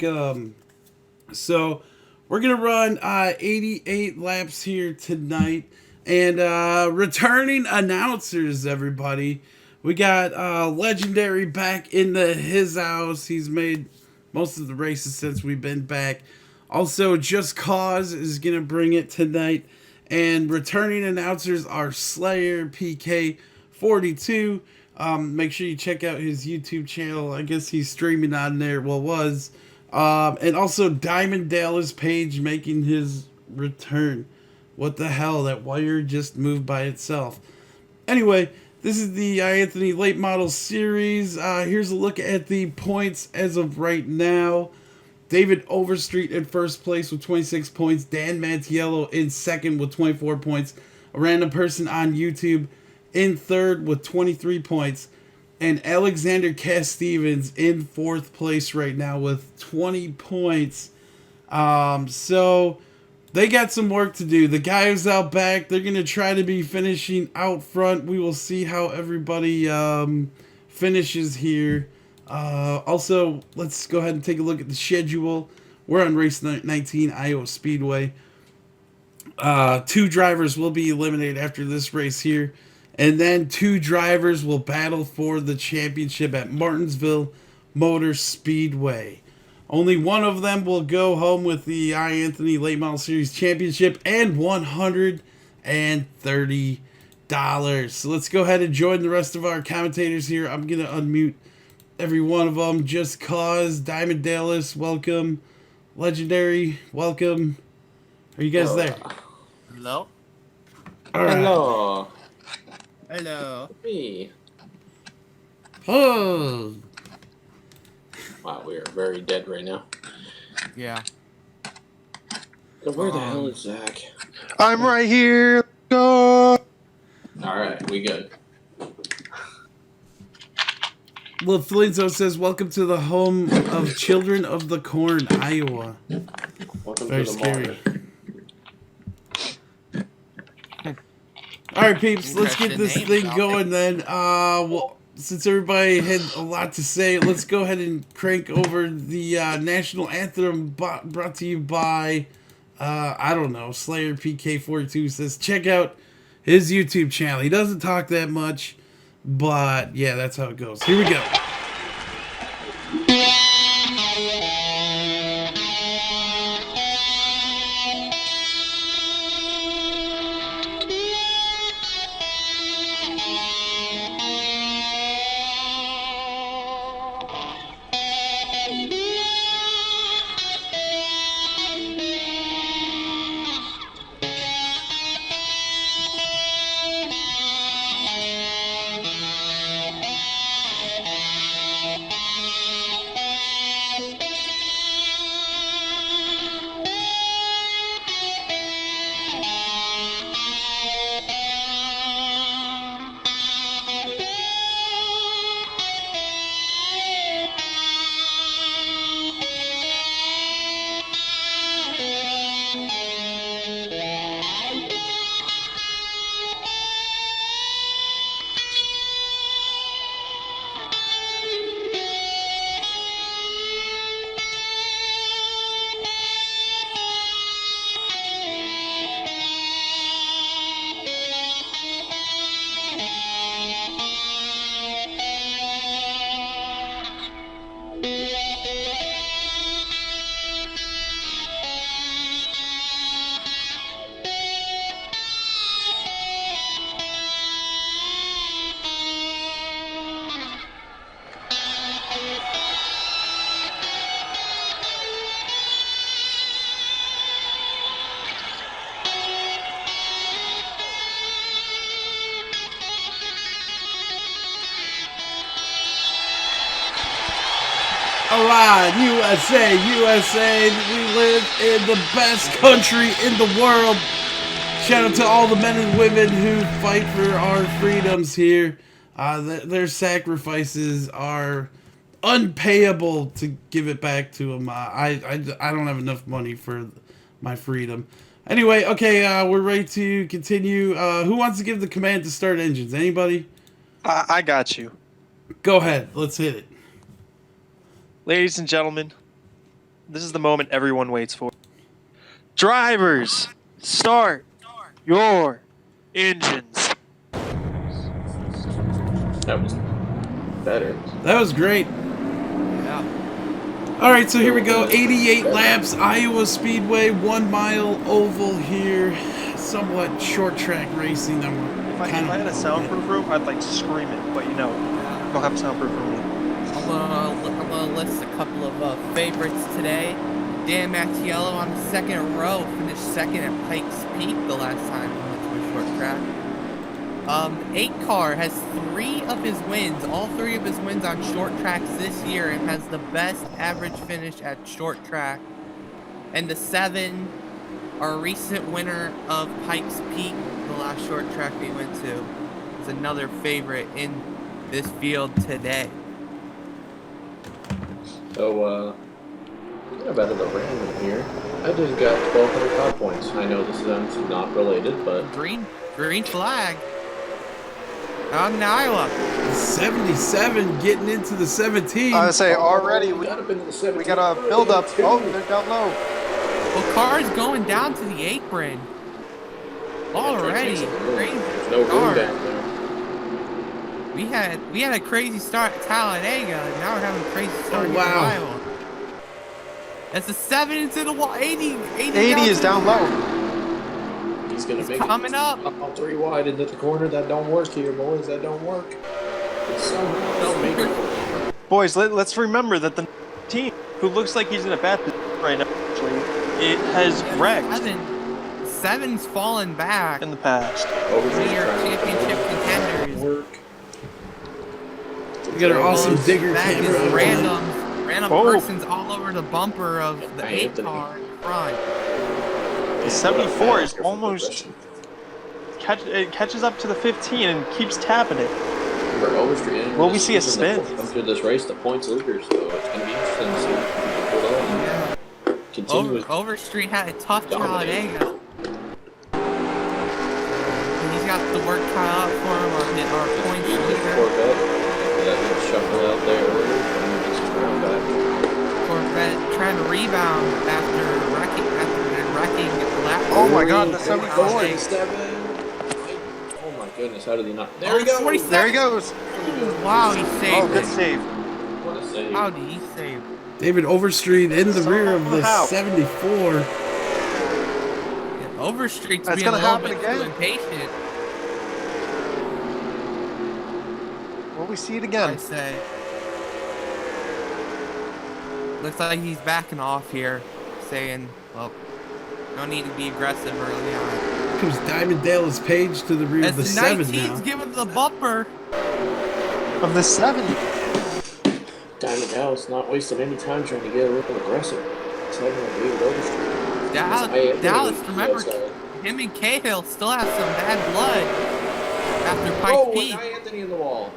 So we're gonna run 88 laps here tonight, and returning announcers, everybody. We got Legendary back into his house. He's made most of the races since we've been back. Also, Just Cause is gonna bring it tonight, and returning announcers are Slayer PK42. Make sure you check out his YouTube channel. I guess he's streaming on there. Well, was. And also Diamond Dallas Page making his return. What the hell? That wire just moved by itself. Anyway, this is the iAnthuny Late Model Series. Here's a look at the points as of right now. David Overstreet in first place with 26 points. Dan Mantiello in second with 24 points. A random person on YouTube in third with 23 points. And Alexander Cass Stevens in fourth place right now with 20 points. So they got some work to do. The guys out back, they're going to try to be finishing out front. We will see how everybody finishes here. Also, let's go ahead and take a look at the schedule. We're on race 19, Iowa Speedway. Two drivers will be eliminated after this race here. And then two drivers will battle for the championship at Martinsville Motor Speedway. Only one of them will go home with the iAnthuny Late Model Series Championship and $130. So let's go ahead and join the rest of our commentators here. I'm going to unmute every one of them. Just Cause, Diamond Dallas, welcome. Legendary, welcome. Are you guys there? Hello? All right. Hello. Hello. Me. Oh. Wow, we are very dead right now. Yeah. So where the hell is Zach? I'm right here. Go. Alright, we good. Flinzo says, welcome to the home of Children of the Corn, Iowa. Welcome Very to the scary. market. Alright, peeps, let's get Interesting this name, thing Falcon. going then. Well, since everybody had a lot to say, let's go ahead and crank over the national anthem brought to you by, I don't know, Slayer PK42 says, check out his YouTube channel. He doesn't talk that much, but yeah, that's how it goes. Here we go. Alright, USA, USA, we live in the best country in the world. Shout out to all the men and women who fight for our freedoms here. Their sacrifices are unpayable to give it back to them. I don't have enough money for my freedom. Anyway, okay, we're ready to continue. Who wants to give the command to start engines? Anybody? I got you. Go ahead. Let's hit it. Ladies and gentlemen, This is the moment everyone waits for. Drivers, start your engines. That was better. That was great. Yeah. All right, so here we go. 88 laps, Iowa Speedway, 1 mile oval here. Somewhat short track racing. If I had a soundproof room, I'd like scream it, but you know, I don't have a soundproof room. I'm gonna list a couple of favorites today. Dan Mattiello on the second row finished second at Pikes Peak the last time he went to a short track. 8 car has 3 of his wins, all 3 of his wins on short tracks this year, and has the best average finish at short track. And the 7, our recent winner of Pikes Peak, the last short track we went to, is another favorite in this field today. So, a bit of the random here. I just got 1,200 top points. I know this is not related, but Green flag. Out in Iowa. 77 getting into the 17. I would say already we got up into the 17. we got a build up. Oh, they're down low. Well, cars going down to the apron. Already. Crazy There's no room start. down there. We had a crazy start at Talladega, and now we're having a crazy start Oh, here wow. in Iowa. That's a 7 into the wall. 80 is down low. He's gonna He's make coming it. up. All 3 wide into the corner. That don't work here, boys. That don't work. Somehow don't make it. Boys, let's remember that the team who looks like he's in a bad position right now, actually, it has wrecked 7's fallen back. in the past. We are championship contenders. Work. We got our awesome digger That is camera. random Oh. persons all over the bumper of the iAnthuny. 8 car in front. The 74 is almost it catches up to the 15 and keeps tapping it. Will we see a spin? Through this race, the points leaders, so it's gonna be interesting to see if people pull on. Yeah. Continue. Overstreet had a tough Dominating. Talladega. He's got the work cut out for him. Our points leader. Corvette. That little shuffle out there earlier. And just round back. Corvette trying to rebound after wrecking lap. Oh my God, the 74. 77. Oh my goodness, how did he not? There he goes. 47. There he goes. Wow, he saved Oh, good it. save. What a save. How did he save? David Overstreet in the rear of the Somehow. 74. Yeah, Overstreet's That's being a gonna little happen bit again. too impatient, Will we see it I again? say. Looks like he's backing off here, saying, well, no need to be aggressive early on. Comes Diamond Dallas Page to the rear As of the the 7 19's now. giving the bumper. Of the 7. Diamond Dallas not wasting any time trying to get a little aggressive. It's like David Overstreet. Dallas, remember, him and Cahill still have some bad blood after Pikes Oh, Peak. and iAnthuny in the wall.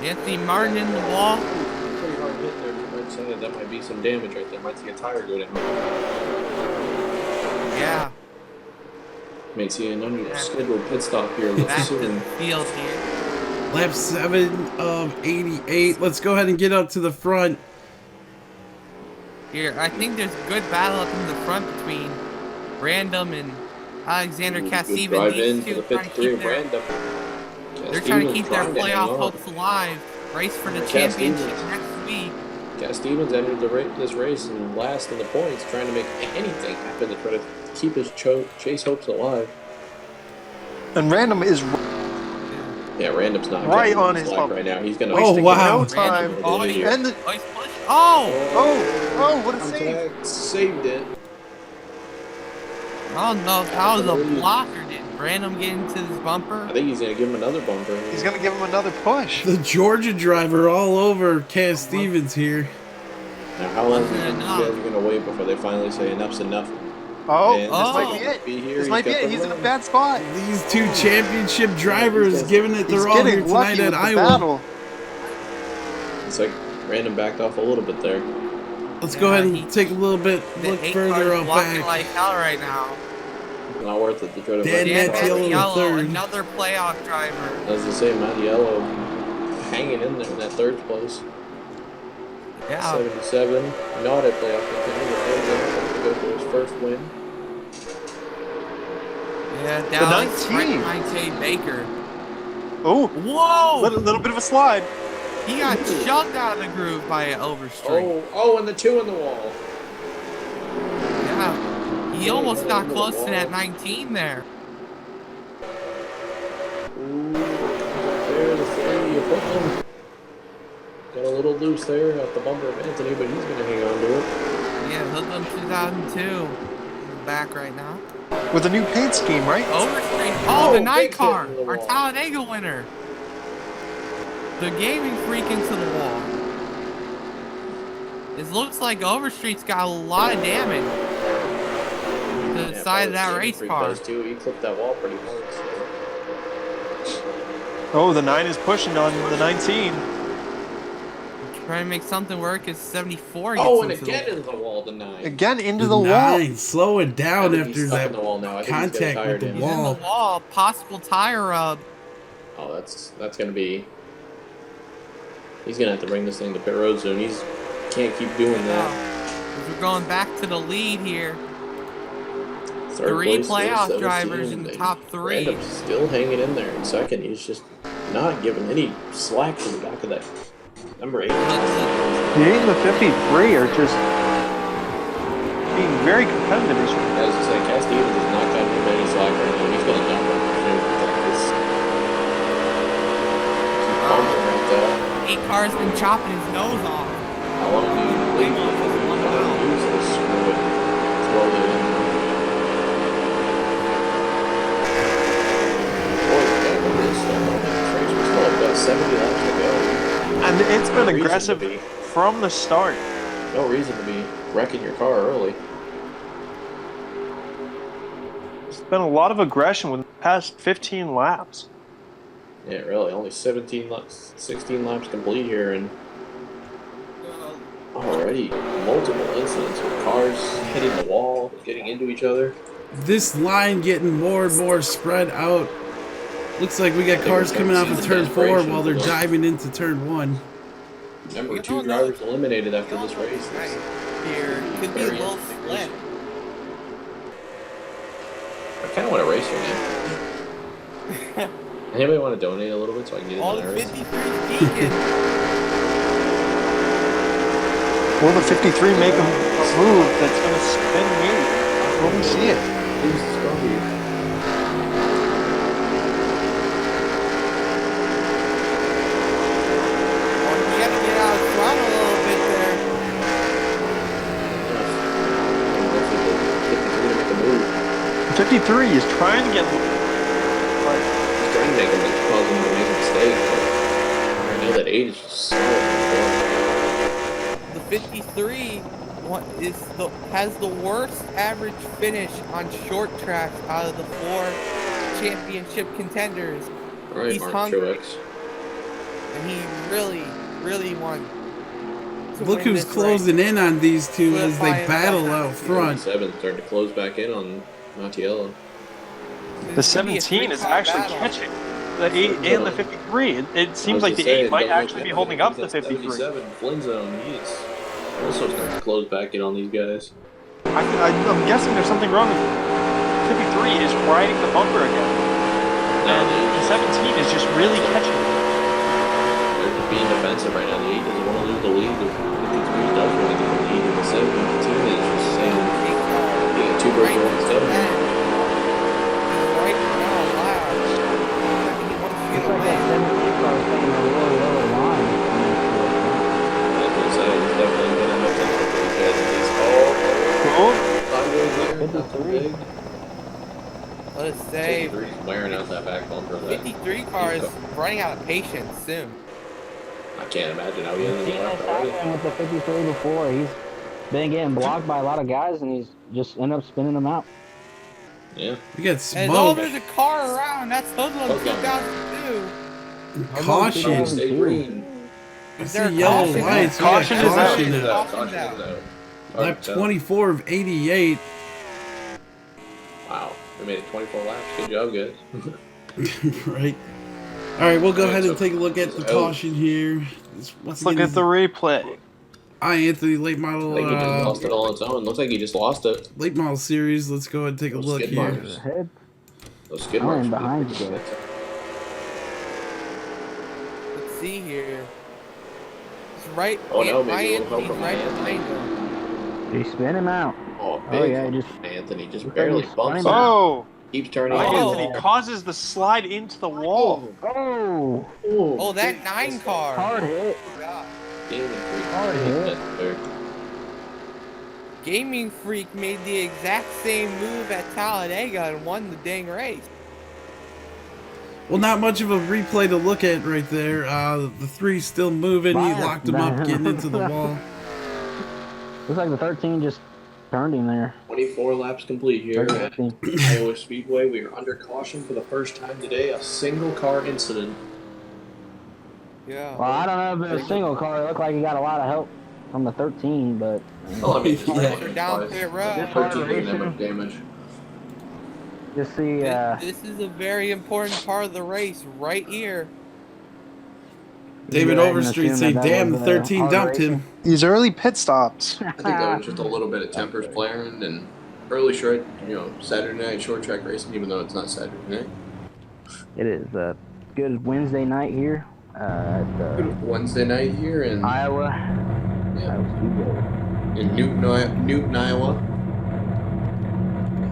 Anthony Martin in the wall. Pretty hard hit there. You might say that might be some damage right there. Might see a tire go down. Yeah, May see an unscheduled pit stop here. back Let's to the soon. field here. Lap 7 of 88. Let's go ahead and get up to the front. Here, I think there's a good battle up in the front between Random and Alexander Cassiven. Drive These into two the trying to 53 keep their, random. they're trying to keep their playoff hopes alive. Race for the Cass championship Stevens. next week. Cass Stevens entered this race and last in the points, trying to make anything happen to try to keep his chase hopes alive. And Random is Yeah, Random's not Right getting on his his lap bump. right now. He's gonna Oh, wow. no time. Random body. Here. And the, Oh, he's pushing. Oh! oh, what a save. Contact, saved it. I don't know if that was a block or did Random get into this bumper? I think he's gonna give him another bumper. He's going to give him another push. The Georgia driver all over Cass Stevens here. Now, how long do you Wasn't think you enough. guys are gonna wait before they finally say enough's enough? Oh, And this Oh. might be it. Be here, This might be got it. the He's in a win. bad spot. These two championship drivers giving it He's their all here getting tonight lucky at with the Iowa. battle. It's like Random backed off a little bit there. Let's go Yeah, ahead he- and take a little bit, The look 8 further car's out blocking back. like hell right now. Not worth it to try to Dan Dan Mattiello in the Mattiello, third. another playoff driver. As I say, Mattiello hanging in there in that third place. Yeah. 77, not a playoff contender, but to go for his first win. Yeah, The Dallas 19. behind Jay Baker. Oh, Whoa! little bit of a slide. He got shoved out of the groove by an Overstreet. Oh, and the 2 in the wall. Yeah, he almost got close to that 19 there. Ooh, there's a 3 of Hookman. Got a little loose there at the bumper of Anthony, but he's going to hang on to it. Yeah, Hoodlum 2002. He's back right now. With a new paint scheme, right? Overstreet. Oh, the night big car. hit in the Our wall. Talladega winner. The gaming freak into the wall. It looks like Overstreet's got a lot of damage to the side of that race car. Does too. He clipped that wall pretty hard. So. Oh, the 9 is pushing on the 19. Trying to make something work as 74 gets And into again the wall. into the wall, the 9. Again into the The wall. 9, slow it down I think after he's stuck that in the wall now. I think he's contact got with the tired in. He's in the wall. wall. Possible tire rub. Oh, that's going to be... He's going to have to bring this thing to pit road soon. He's can't keep doing that. We're going back to the lead here. Third 3 place, playoff 17, drivers in the top 3. Random still hanging in there in second. He's just not giving any slack to the back of that number 8. The 8 and the 53 are just being very competitive. As I say, Cass Stevens has not gotten him any slack right now. He's going to dump him. Eight cars been chopping his nose off. How long do you believe you can use this screw it slowly in? Boy, damn, it is still moving. Trace was still about 70 laps to go. And it's been No reason aggressive to be. from the start. No reason to be wrecking your car early. There's been a lot of aggression with the past 15 laps. Yeah, really. Only 16 laps complete here, and already multiple incidents with cars hitting the wall, getting into each other. This line getting more and more spread out. Looks like we got cars coming off of turn 4 while they're diving into turn 1. Remember, 2 drivers eliminated after this race. Right here could be a little split. I kind of want to race her now. Anybody want to donate a little bit so I can get All in the race? 53 peeking. Will the 53 make a move that's going to spin me? Will we see it? Who's the strongest? You gotta get out of front a little bit there. Hopefully the 53 to make a move. 53 is trying to get... He's trying to make him cause him to make a mistake, but I know that 8 is just so The 53 has the worst average finish on short tracks out of the 4 championship contenders. Alright, He's Mark hungry. Truex. And he really won. Look who's closing in on these two as they battle out front. 7 starting to close back in on Mattiello. The 17 is actually catching the 8 and the 53. It seems like the 8 might actually be holding up the 53. 77, Flynn zone, he is also starting to close back in on these guys. I'm guessing there's something wrong with 53 is riding the bumper again. And the 17 is just really catching it. They're just being defensive right now. The 8 doesn't want to lose the lead. The 53 does want to get the lead. And the 17 is just saying, yeah, 2 birds with 1 stone. Right now, loud. He wants to get away. Like I said, he's definitely going to have to look at these guys at least. Sideways there. Let us say 53's wearing out that back bumper. 53 car is running out of patience soon. I can't imagine how he He's ended seen up this already. happen with the 53 before. He's been getting blocked by a lot of guys, and he's just ended up spinning them out. Yeah. We got And oh, smoke. there's a car around. That's Hoodlum 2002. Caution. Stay green. I Is there see a yellow caution? lights. We got Caution is out. caution Caution is out. out. Caution's Caution is out. out. Lap 24 of 88. Wow. We made it 24 laps. Good job, guys. Right. All right, we'll go All right, ahead and so- take a look at the oh. caution here. Let's look at the replay. iAnthuny late I think he just model lost it all on its own. Looks like he just lost it. late model series. Let's go ahead and take a Those look skid here. marks. Ahead. Those skid I marks. am would be behind pretty you guys. good. Let's see here. It's right. Oh no, maybe a little help iAnthuny's from right Anthony. Did behind him. he spin him out? Oh, Oh, big yeah, he just... Anthony just looks like barely he spun bumps him him. out. Oh, Keeps turning. iAnthuny Oh. causes the slide into the wall. Oh! Oh, that 9 car. Hard hit. God. Hard hit. Gaming Freak made the exact same move at Talladega and won the dang race. Well, not much of a replay to look at right there. The 3 still moving. He locked him up, getting into the wall. Looks like the 13 just turned him there. 24 laps complete here at 13. Iowa Speedway. We are under caution for the first time today. A single car incident. Yeah. Well, I don't know if it was a single car. It looked like he got a lot of help from the 13, but... Well, I mean, just Yeah. They're down pit road. 13 didn't have much damage. Just see, This is a very important part of the race right here. David go ahead and Overstreet assume say, that damn, was, the 13 hard dumped racing. him. These early pit stops. I think that was just a little bit of tempers flaring and early short, Saturday night short track racing, even though it's not Saturday night. It is a good Wednesday night here at Wednesday night here in Iowa. Yeah. Iowa Speedway. in Newton, Iowa.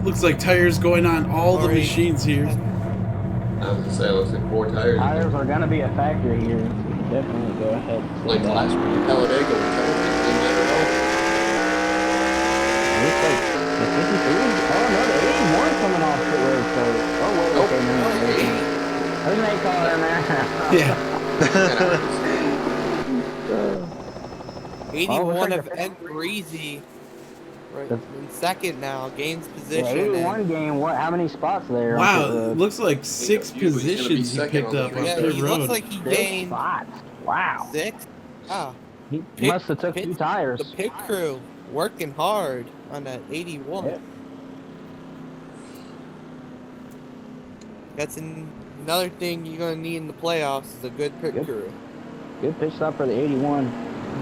Looks like tires going on all the Sorry. machines here. I was gonna say, it looks like 4 tires. Tires are going to be a factor here. So we can definitely go ahead. and Like slow down. last week, Talladega, which I don't think they matter at all. Looks like the 53. Oh, no, the 81 coming off pit road. So, oh, wait, Nope. okay, no, there's an 8 car in there. Yeah. 81 like of the- Ed Breezy. Right The- in second now, gains Yeah, position. 81 game. What? How many spots there? on Wow, pit road? it looks like 6 Usually he's gonna be positions he second picked on the up on race. Yeah, pit he road. looks like he 6 gained spots. Wow. 6. Ah, He Pit- must have took pit- 2 tires. the pit crew working hard on that 81. Yeah. That's another thing you're gonna need in the playoffs is a good pit Good. crew. Good pitch stop for the 81.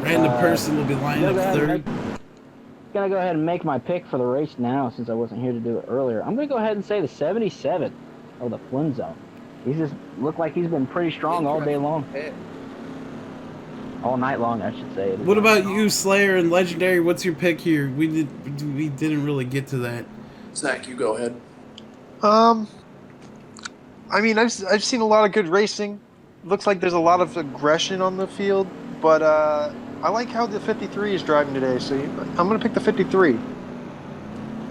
Random person will be lining up Gonna go ahead and third. Gonna go ahead and make my pick for the race now since I wasn't here to do it earlier. I'm gonna go ahead and say the 77 of the Flynn Zone. He's just looked like he's been pretty strong all day long. Pit. All night long, I should say. What about you, Slayer and Legendary? What's your pick here? We didn't really get to that. Zach, you go ahead. I mean, I've seen a lot of good racing. Looks like there's a lot of aggression on the field, but I like how the 53 is driving today. So I'm gonna pick the 53.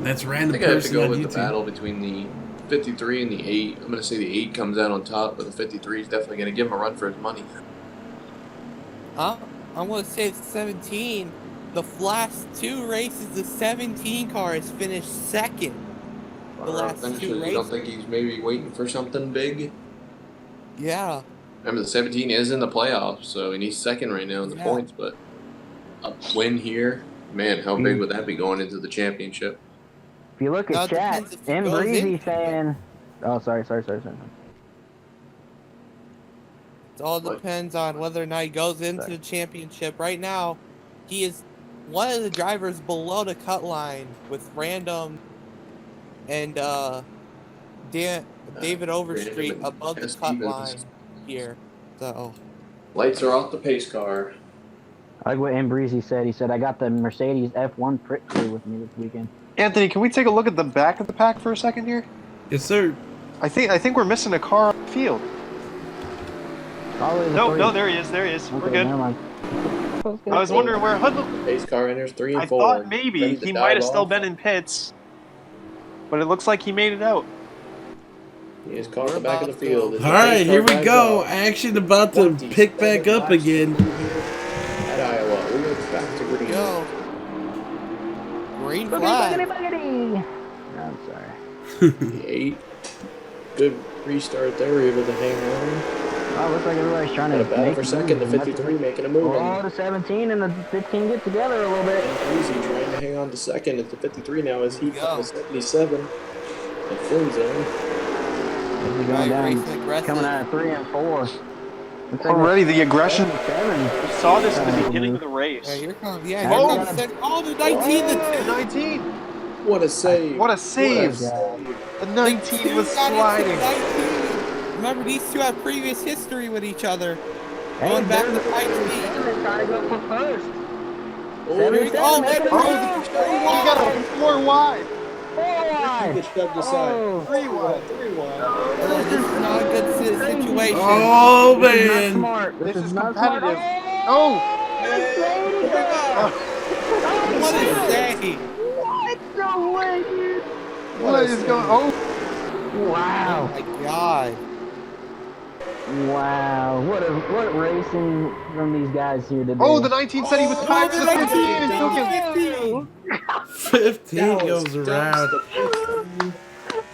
That's I random think I have to person go on with the YouTube. battle between the 53 and the 8. I'm going to say the 8 comes out on top, but the 53 is definitely going to give him a run for his money. I'm gonna say it's 17. The last 2 races, the 17 car has finished second. The last 2 You don't races. think he's maybe waiting for something big? Yeah. Remember, the 17 is in the playoffs, so and he's second right now in the Yeah. points, but a win here, man, how big would that be going into the championship? If you look Now at it chat, depends if he M goes Breezy in. saying, "Oh, sorry." It all depends on whether or not he goes into the championship. Right now, he is one of the drivers below the cut line with Random and David Overstreet and above the Dennis cut Stevens. line here. So Lights are off the pace car. I like what M Breezy said. He said, "I got the Mercedes F1 Pit Crew with me this weekend." Anthony, can we take a look at the back of the pack for a second here? Yes, sir. I think we're missing a car on the field. Probably the No, 3. no, there he is. There he is. We're Okay, good. never mind. I was wondering where Hudl. Pace car enters 3 and I 4. thought maybe Ready to he dive might have still off. been in pits, but it looks like he made it out. He is caught at the back of the field. All right, here we go. Action about to pick back up again. At Iowa, we go back to green. go. Green Boogity, flag. boogity, boogity. No, I'm sorry. The 8. Good restart there. We're able to hang on. Oh, looks like everybody's trying Got to a battle make for a second. The move. 53 making a move. Oh, the 17 and the 15 get together a little bit. Easy trying to hang on to second. It's the 53 now as he Go. comes 77. The Flynn Zone. As we Right, going racing down, aggressive. coming out of 3 and 4. Already the aggression. We saw this in the Seven. beginning of the race. Yeah, here comes. Yeah, Oh! here comes. The 19, the 2. 19. What a save! What a save! The 19 was sliding. Remember, these two have previous history with each other. Hey, Going back there's to Pikes Peak. trying to go for first. Oh, Here we go. Making it Oh, wide. he got a 4 wide. 4 wide. Get shoved aside. Oh. 3 wide. 3 wide. This is not a good situation. Oh This is not man! smart. This is not competitive. Smart. Oh! What is that? What? No way, dude. What is going on? Oh! Wow. Oh my god. Wow. What racing from these guys here today. Oh, the 19 said he was back to the 15 and took him. 15 goes around.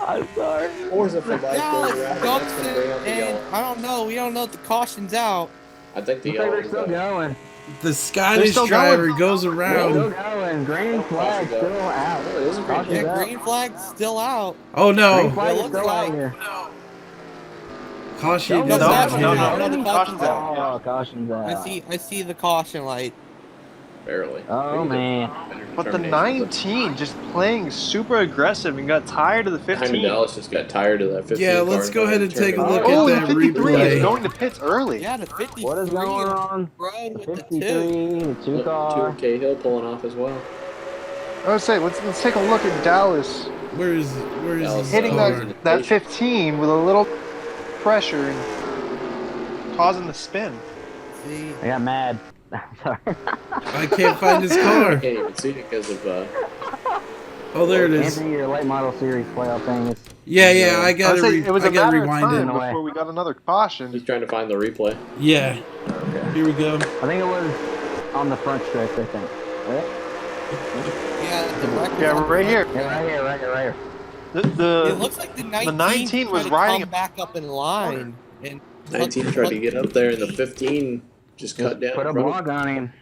I'm sorry. Forza for life Dallas goes around. dumps That's gonna bring it, out the and yellow. I don't know. We don't know if the caution's out. I think the Looks like yellow they're is still out. going. The Scottish still driver going. goes Still around. going. Green flag Caution's out. still out. Oh, it is a green Caution's flag. Yeah, out. green flag's still out. Oh Green no! flag It is looks still out like- here. Caution No, is no, not no, hit. no, no. the caution's out. Oh, caution's out. I see the caution light. Barely. Oh, man. But the 19 just playing super aggressive and got tired of the Hyman 15. Dallas just got tired of that 15 Yeah, car let's go ahead and turned take a it look around. Oh, at the that 53 is replay. going to pits early. Yeah, the 53. What is going on? Road with the 53, 2. the 2 Look, car. 2K Hill pulling off as well. I would say let's take a look at Dallas Where's Dallas his hitting car? that 15 with a little pressure and causing the spin. See, I got mad. I'm sorry. I can't find his I car. can't even see it because of Oh, there it is. Anthony, your late model series playoff thing is. Yeah, I I would gotta, say it was I a gotta matter of rewind time it. away. before we got another caution. he's trying to find the replay. Yeah, here we go. I think it was on the front stretch, I think. Right? yeah, the record's Yeah, on right the here. front. Yeah, right here. The It looks like the 19, 19 was tried to riding come back up in line. And 19 tried to get up there, and the 15 just cut down. Put a in front of him. block on him.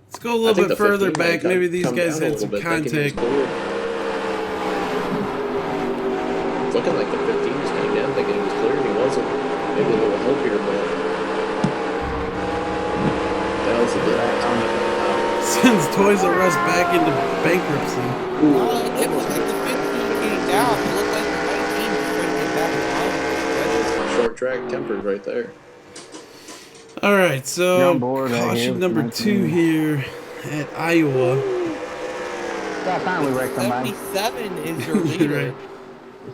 Let's go a I little think bit the further 15 back. might Maybe come these down guys a had little some bit, thinking he was contact. clear. It's looking like the 15 just came down thinking he was clear, and he wasn't. Maybe a little hope here, but that was a good Sends Toys R Us back into bankruptcy. it looked like the 15 came down. It looked like the 19 was trying to get back in line. short track tempers right there. All right, You're so on board right here caution with number 19. 2 here at Iowa. About time we wrecked somebody. 77 is your leader. Right.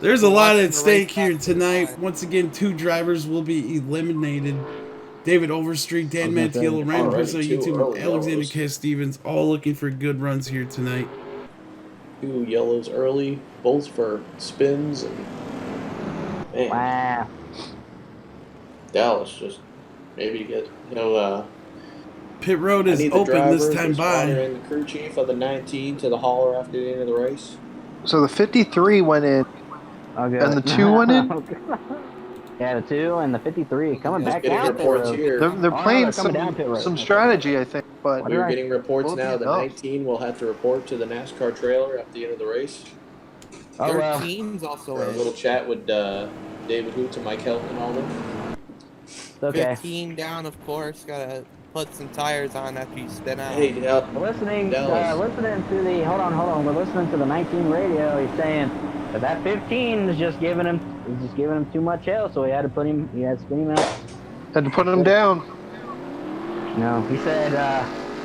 There's a lot Watching at the stake race here back tonight. on. Once again, 2 drivers will be eliminated. David Overstreet, Dan Okay, Mantiello, Random already Person on 2 YouTube, early Alexander yellows. Cass Stevens, all looking for good runs here tonight. 2 yellows early, both for spins, and man, Wow. Dallas just maybe get Pit road I is need the open driver, this time the spotter, by. and the crew chief of the 19 to the hauler after the end of the race. so the 53 went in. Okay. And the 2 went in? Yeah, the 2 and the 53 coming Just back getting out reports there. here. They're Oh, playing they're coming down pit road. some strategy, I think. But We were Right. getting reports Will now. be The enough. 19 will have to report to the NASCAR trailer at the end of the race. Oh, well. 13's also A in. little chat with David Hoots and Mike Helton and all them. Okay. 15 down, of course. Gotta put some tires on after you spin out. Hey, We're listening to Dallas. the hold on. We're listening to the 19 radio. He's saying that 15 is just giving him too much hell, so he had to spin him out. had to put them down. No, he said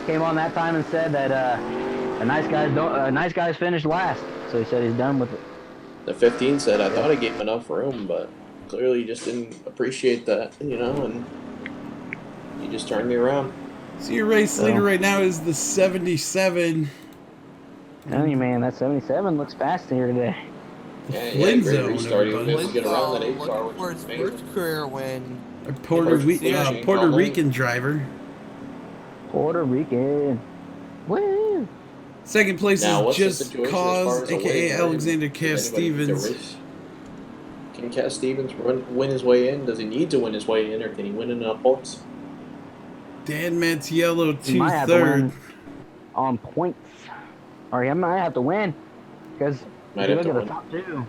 came on that time and said that nice guys finish last. So he said he's done with it. The 15 said, I thought I gave him enough room, but clearly you just didn't appreciate that, and you just turned me around. So your race leader right now is the 77. Telling you, man, that 77 looks fast here today. Yeah, Flynn great zone, restart. He was everybody. able to get around that 8 car, Looking which for was his amazing. first career win. A Puerto Yeah. Rican driver. Puerto Rican. Woo! Second place Now, is what's the Just situation as far Cause, as a aka win? Alexander Does Cass anybody need to Stevens. race? Can Cass Stevens win his way in? Does he need to win his way in, or can he win enough points? Dan Mantiello, He might have to 2-3rd. win on points. Or he might have to win. Because Might if have you to look at the win. top 2.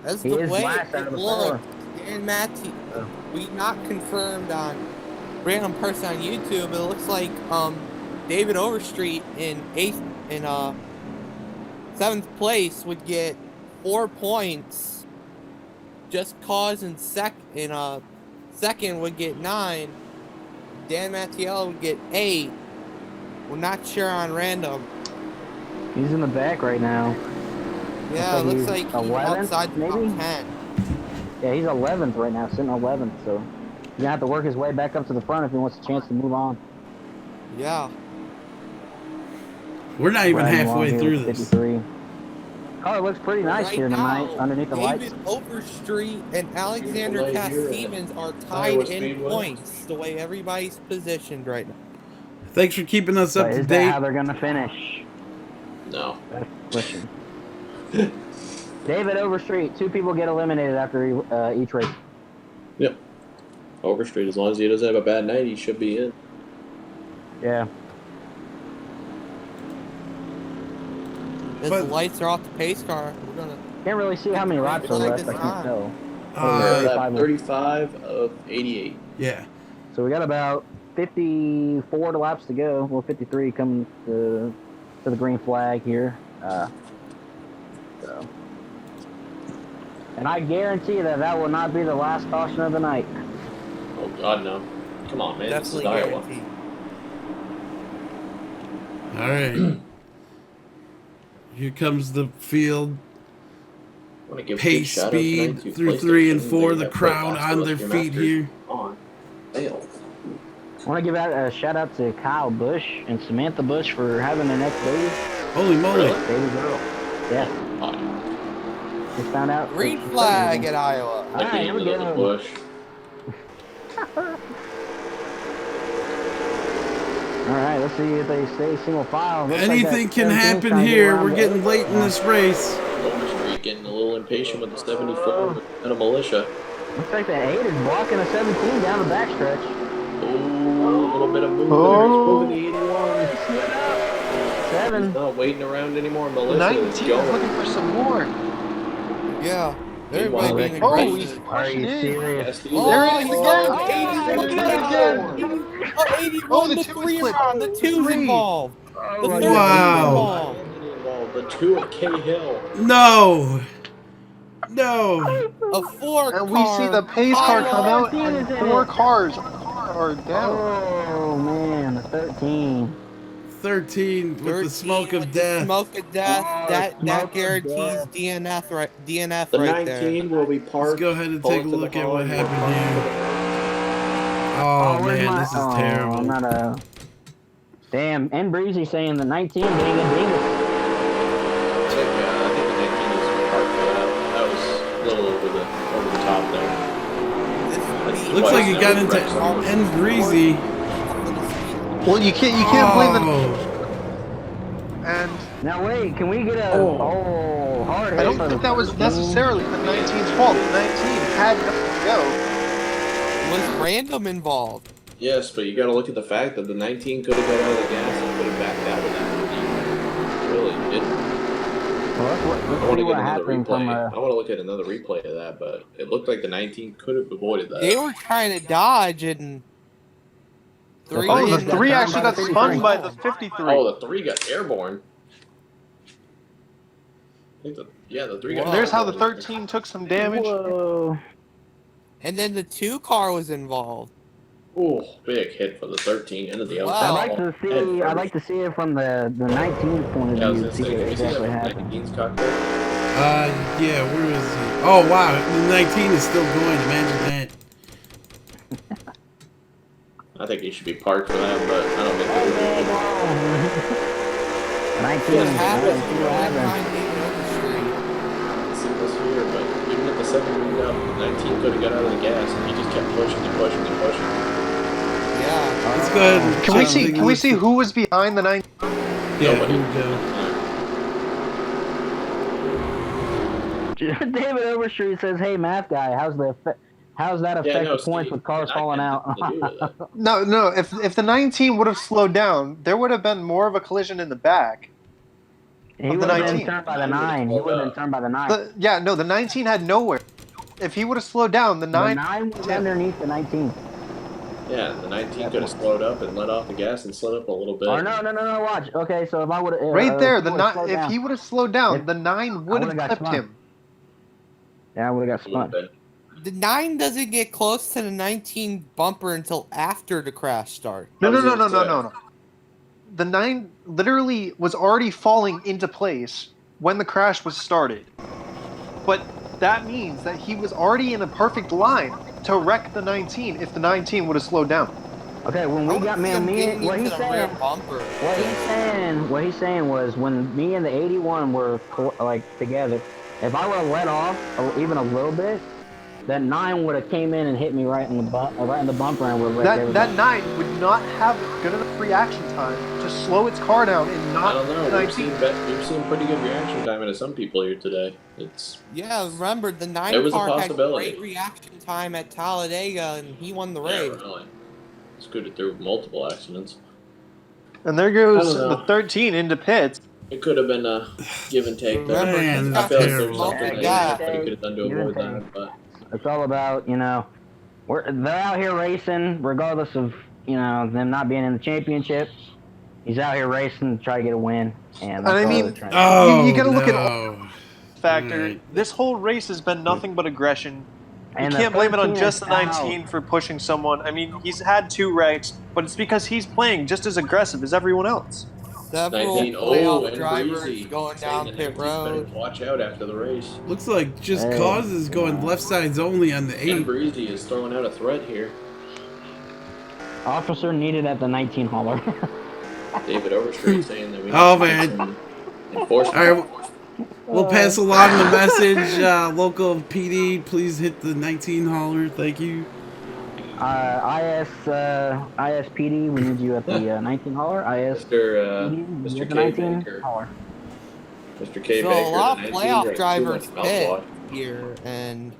That's He the is way last out of it the 4. looks. Dan Matthew, we not confirmed on random person on YouTube, it looks like David Overstreet in 7th place would get 4 points. Just Cause in second would get 9. Dan Mattiello would get 8. We're not sure on random. He's in the back right now. Yeah, it looks like he's 11th, outside the maybe? top 10. Yeah, he's 11th right now, sitting 11th, so he's gonna have to work his way back up to the front if he wants a chance to move on. Yeah. We're not even Riding along halfway here through with this. 53. Car looks pretty nice Right here now, tonight, underneath the lights. David Overstreet and Alexander Right Cass here at Stevens are Iowa tied in Speedway. points, the way everybody's positioned right now. Thanks for keeping us up But to is that date. how they're gonna finish? No. That's the question. David Overstreet, 2 people get eliminated after each race. Yep. Overstreet, as long as he doesn't have a bad night, he should be in. Yeah. As But- the lights are off the pace car, we're gonna. Can't really see how many laps are Like left, I this can't on. tell. We're Uh, at 35 of 88. yeah. So we got about 54 laps to go. Well, 53 coming to the green flag here. So. And I guarantee that will not be the last caution of the night. Oh, God, no. Come on, man. Definitely This is Iowa. guaranteed. All right. Here comes the field. I wanna give a big Pace, shout out speed tonight to through 3 and PlayStation. 4. They The have crowd put on their Oscar feet Masters here. On sale. I want to give out a shout out to Kyle Bush and Samantha Bush for having their next baby. Holy moly. Really? Baby girl. Yeah, Oh, just found out. Green she's flag pregnant. at Iowa. All I right, think here we another go. Bush. All right, let's see if they stay single file. Looks like Anything that can 17's happen trying to get here. around We're the getting eight. late in this race. Overstreet getting a little impatient with the 74 and a militia. Looks like that 8 is blocking a 17 down the backstretch. Oh, a little bit of movement. Oh. He's moving the 81. 7. He's not waiting around anymore. Militia 19 is is going. looking for some more. Yeah. Meanwhile, Everybody being Oh, aggressive. he's Are pushing you in. serious? Yes, he's Oh, There it is he's again. going to 81 again. Oh, 81, the the two 3 is involved, the 2's Three. involved. The my 13's Wow. involved. The 2 of K Hill. No. No. A 4 And we see the pace car come out, and 4 cars are down. Oh man, a 13. 13 with the smoke of with the death. Smoke of death. Oh, That smoke of guarantees death. DNF right. DNF The right there. 19 will be parked. Let's go ahead and pull take a into the look at what pond, happened we'll here. park Oh, where's man, my- this is oh, terrible. I'm not a. Damn, and Breezy saying the 19 being a dingus. I think the 19 is parked for that. That was a little over the top there. This Looks like he got into Right. N Breezy. Well, you can't blame the. Oh, And Now wait, can we get a hard hit? I don't for think the that was 13? necessarily the 19's fault. The 19 had nothing to go. Was random involved. Yes, but you got to look at the fact that the 19 could have got out of the gas and could have backed out of that. It really didn't. Well, I let's want see to what get another happened replay. from I want to look at another replay of that, but it looked like the 19 could have avoided that. They were trying to dodge and. Oh, Oh, the got 3 turned actually by got the spun 53. by the 53. Oh, the 3 got airborne. I think the 3 got Whoa. There's how the airborne. 13 took some damage. Whoa. And then the 2 car was involved. Ooh, big hit for the 13 into the Wow. outside. I'd like to see it from the 19's point of Yeah, I was view gonna to see say, what can we see that exactly from happened. 19's cockpit? yeah, where is he? Oh, wow, the 19 is still going. Imagine that. I think he should be parked for that, but I don't think they would. 19. What I happened? don't see what happened. See this here, but even if the 7 moved up, the 19 could have got out of the gas, and he just kept pushing and pushing and pushing. Yeah. Let's go ahead and Can we check see? the Can we list. see who was behind the 19? Yeah, Nobody. here we go. David Overstreet says, "Hey, math guy, how's that affect the points Steve, with cars I falling had out?" nothing to do with it. No. If the 19 would have slowed down, there would have been more of a collision in the back. He Of the would have been 19. turned by the 9. He would have been turned by the 9. The 19 had nowhere. If he would have slowed down, the The 9. 9 was underneath the 19. Yeah, the 19 could have slowed up and let off the gas and slid up a little bit. Oh no! Watch. Okay, so if I would have Right there, if he would have slowed down, If- the 9 would have clipped him. Yeah, I would have got spun. The 9 doesn't get close to the 19 bumper until after the crash start. No. The 9 literally was already falling into place when the crash was started. But that means that he was already in a perfect line to wreck the 19 if the 19 would have slowed down. Okay, when we got what he's saying was when me and the 81 were like together, if I would have let off even a little bit, that 9 would have came in and hit me right in the bumper and would have that 9 would not have good enough reaction time to slow its car down and not. I don't know. We've seen pretty good reaction time out of some people here today. Yeah, remember the 9 car had great reaction time at Talladega, and he won the race. Yeah, really. Scooted through multiple accidents. And there goes the 13 into pits. It could have been a give and take. Remember, I feel like there's something that he could have done to avoid that. But it's all about, they're out here racing regardless of, them not being in the championship. He's out here racing to try to get a win. And I mean, you got to look at all factor. Right. This whole race has been nothing but aggression. You can't blame it on just the 19 for pushing someone. I mean, he's had 2 wrecks, but it's because he's playing just as aggressive as everyone else. Several playoff drivers going down pit road. Watch out after the race. Looks like just Cause is going left sides only on the 8. And Breezy is throwing out a threat here. Officer needed at the 19 hauler. David Overstreet saying that we man. Enforcement. All right, we'll pass along the message. Local PD, please hit the 19 hauler. Thank you. ISPD, we need you at the 19 hauler. Mr. K. Baker. Mr. K. So Baker, a lot of playoff drivers pit here, and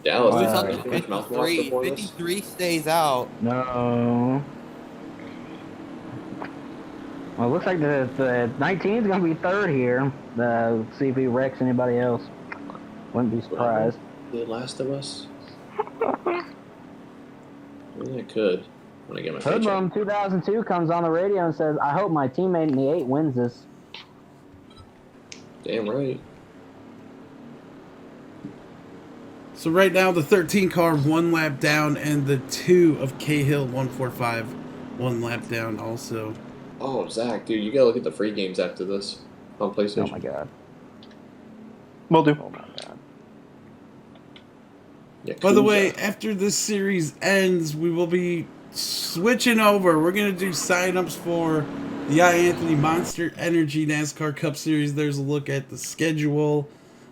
Dallas up to 53. 53 stays out. No. Well, it looks like the 19 is going to be 3rd here. Let's see if he wrecks anybody else. Wouldn't be surprised. The Last of Us? Maybe I could. When I get my Hoodlum 2002 comes on the radio and says, I hope my teammate in the 8 wins this. Damn right. So right now the 13 car 1 lap down, and the 2 of Cahill 145 1 lap down also. Oh, Zach, dude, you gotta look at the free games after this on PlayStation. Oh my god. Will do. Oh my god. Yeah, by the way, after this series ends, we will be switching over. We're going to do sign-ups for the iAnthuny Monster Energy NASCAR Cup Series. There's a look at the schedule.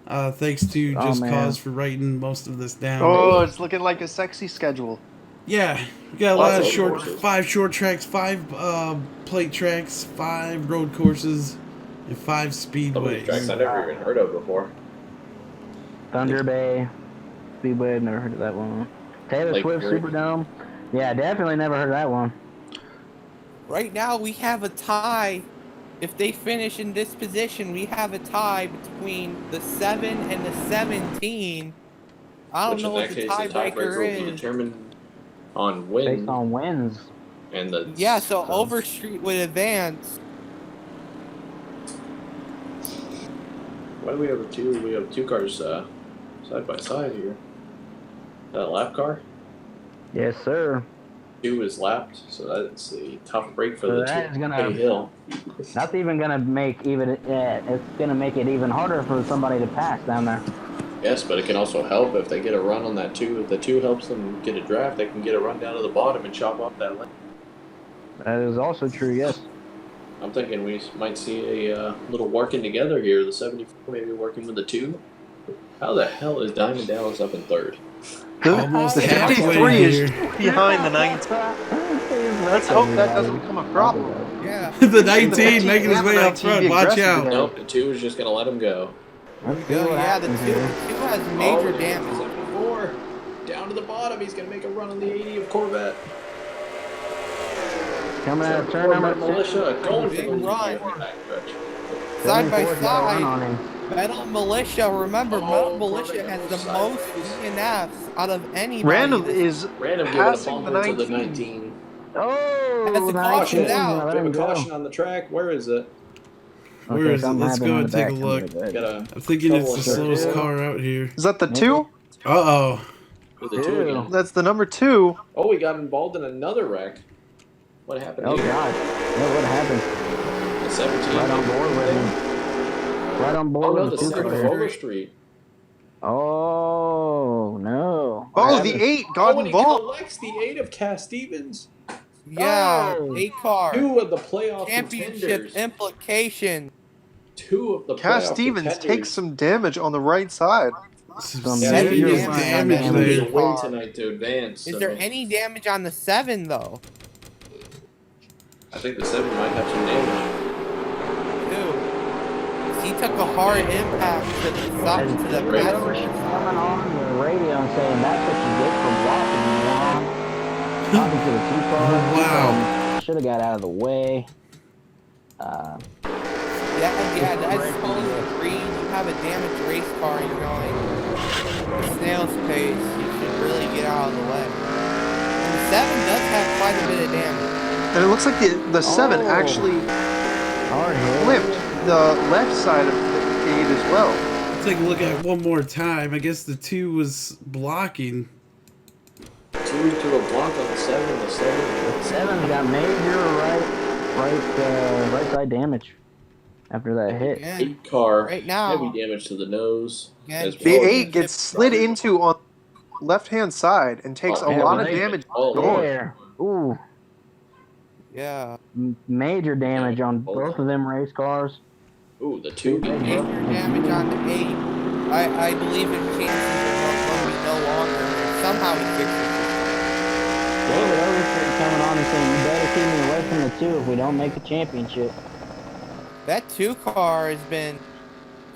Thanks to Just Cause for writing most of this down. Oh, it's looking like a sexy schedule. Yeah, we got a lot of 5 short tracks, 5 plate tracks, 5 road courses, and 5 speedways. Some of these tracks I never even heard of before. Thunder Bay, Speedway, never heard of that one. Taylor Swift Superdome, yeah, definitely never heard of that one. Right now we have a tie. If they finish in this position, we have a tie between the 7 and the 17. I don't know what the tiebreaker is. Will be determined on wins. Based on wins. And the so Overstreet would advance. Why do we have two? We have 2 cars side by side here. That lap car? Yes, sir. 2 is lapped, so that's a tough break for the 2 hill. That's even gonna make it's gonna make it even harder for somebody to pass down there. Yes, but it can also help if they get a run on that 2. If the 2 helps them get a draft, they can get a run down to the bottom and chop off that lane. That is also true, yes. I'm thinking we might see a little working together here. The 74 maybe working with the 2. How the hell is Diamond Dallas up in 3rd? Almost the 53 is behind the 19. Let's hope that doesn't become a problem. Yeah. The 19 making his way up front. Watch out. Nope, the 2 is just going to let him go. Yeah, the 2 has major damage. 74 down to the bottom. He's going to make a run on the 80 of Corvette. Coming out of turn number 6. Militia going big for the run. backstretch. Side by side. Metal Militia, remember, Metal Militia perfect has the sideways. most DNFs out of anybody. Random this is Random giving a passing the bumper to the 19. 19. Oh, Has the nice caution hit. out. Yeah, let We have him a go. caution on the track. Where is it? Where Okay, is it? something Let's happened go on and the take a back. look. Somebody Got did. a I'm thinking trouble it's the in slowest there. car out here. Is that the Maybe. 2? Uh-oh. with the 2 again. That's the number 2. Oh, we got involved in another wreck. What happened Oh, here? God. Yeah, what happened? The 17. Right on board with him. Right on Oh board no, with the the 7 super. Overstreet. Oh, no. Oh, What the happened? 8 got and he involved. collects the 8 of Cass Stevens. Yeah, Oh. 8 car. 2 of the playoff Championship contenders. implication. 2 of the Cass playoff Stevens contenders. takes some damage on the right side. Some Yeah, Heavy serious damage on damage that We need there. a win tonight to advance. Is So there any damage on the 7 though? I think the 7 might have some damage. Dude, he took a hard impact to the side to the Right. passenger Coming side. on the radio and saying that's what you get for blocking me, moron. Talking to the 2 car. Wow. Should have got out of the way. Yeah, that's totally agreed. You have a damaged race car and you're going the snail's pace. You should really get out of the way. And the 7 does have quite a bit of damage. And it looks like the 7 Oh. actually Hard hit. flipped the left side of the 8 as well. Let's take a look at it one more time. I guess the 2 was blocking. 2 to a block on the 7. The 7. 7 got major right side damage after that hit. Again, 8 car. right now. Heavy damage to the nose. Again, as The well. 8 gets slid into on left-hand side and takes Oh, a yeah, lot well, of they- damage Oh, going. There. Ooh, yeah. major damage on both of them race cars. Ooh, the 2 Major get damage on the 8. I believe his chances are going to be no longer. Somehow he fixes it. David Overstreet coming on and saying, you better keep me away from the 2 if we don't make the championship. That 2 car has been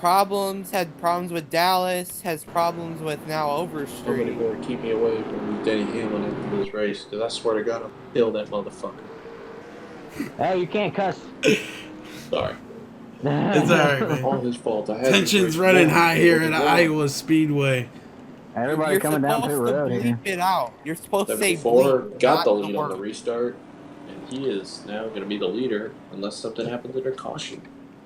had problems with Dallas, has problems with now Somebody Overstreet. better keep me away from Denny Hamlin after this race, because I swear to God, I'll kill that motherfucker. Hey, you can't cuss. Sorry. It's alright, man. All his fault. I had Tension's running high here at Iowa Speedway. Everybody You're coming down pit supposed road to here. bleep it out. You're supposed to say 74 bleep, got not the lead on the word. restart, and he is now going to be the leader unless something happens under caution.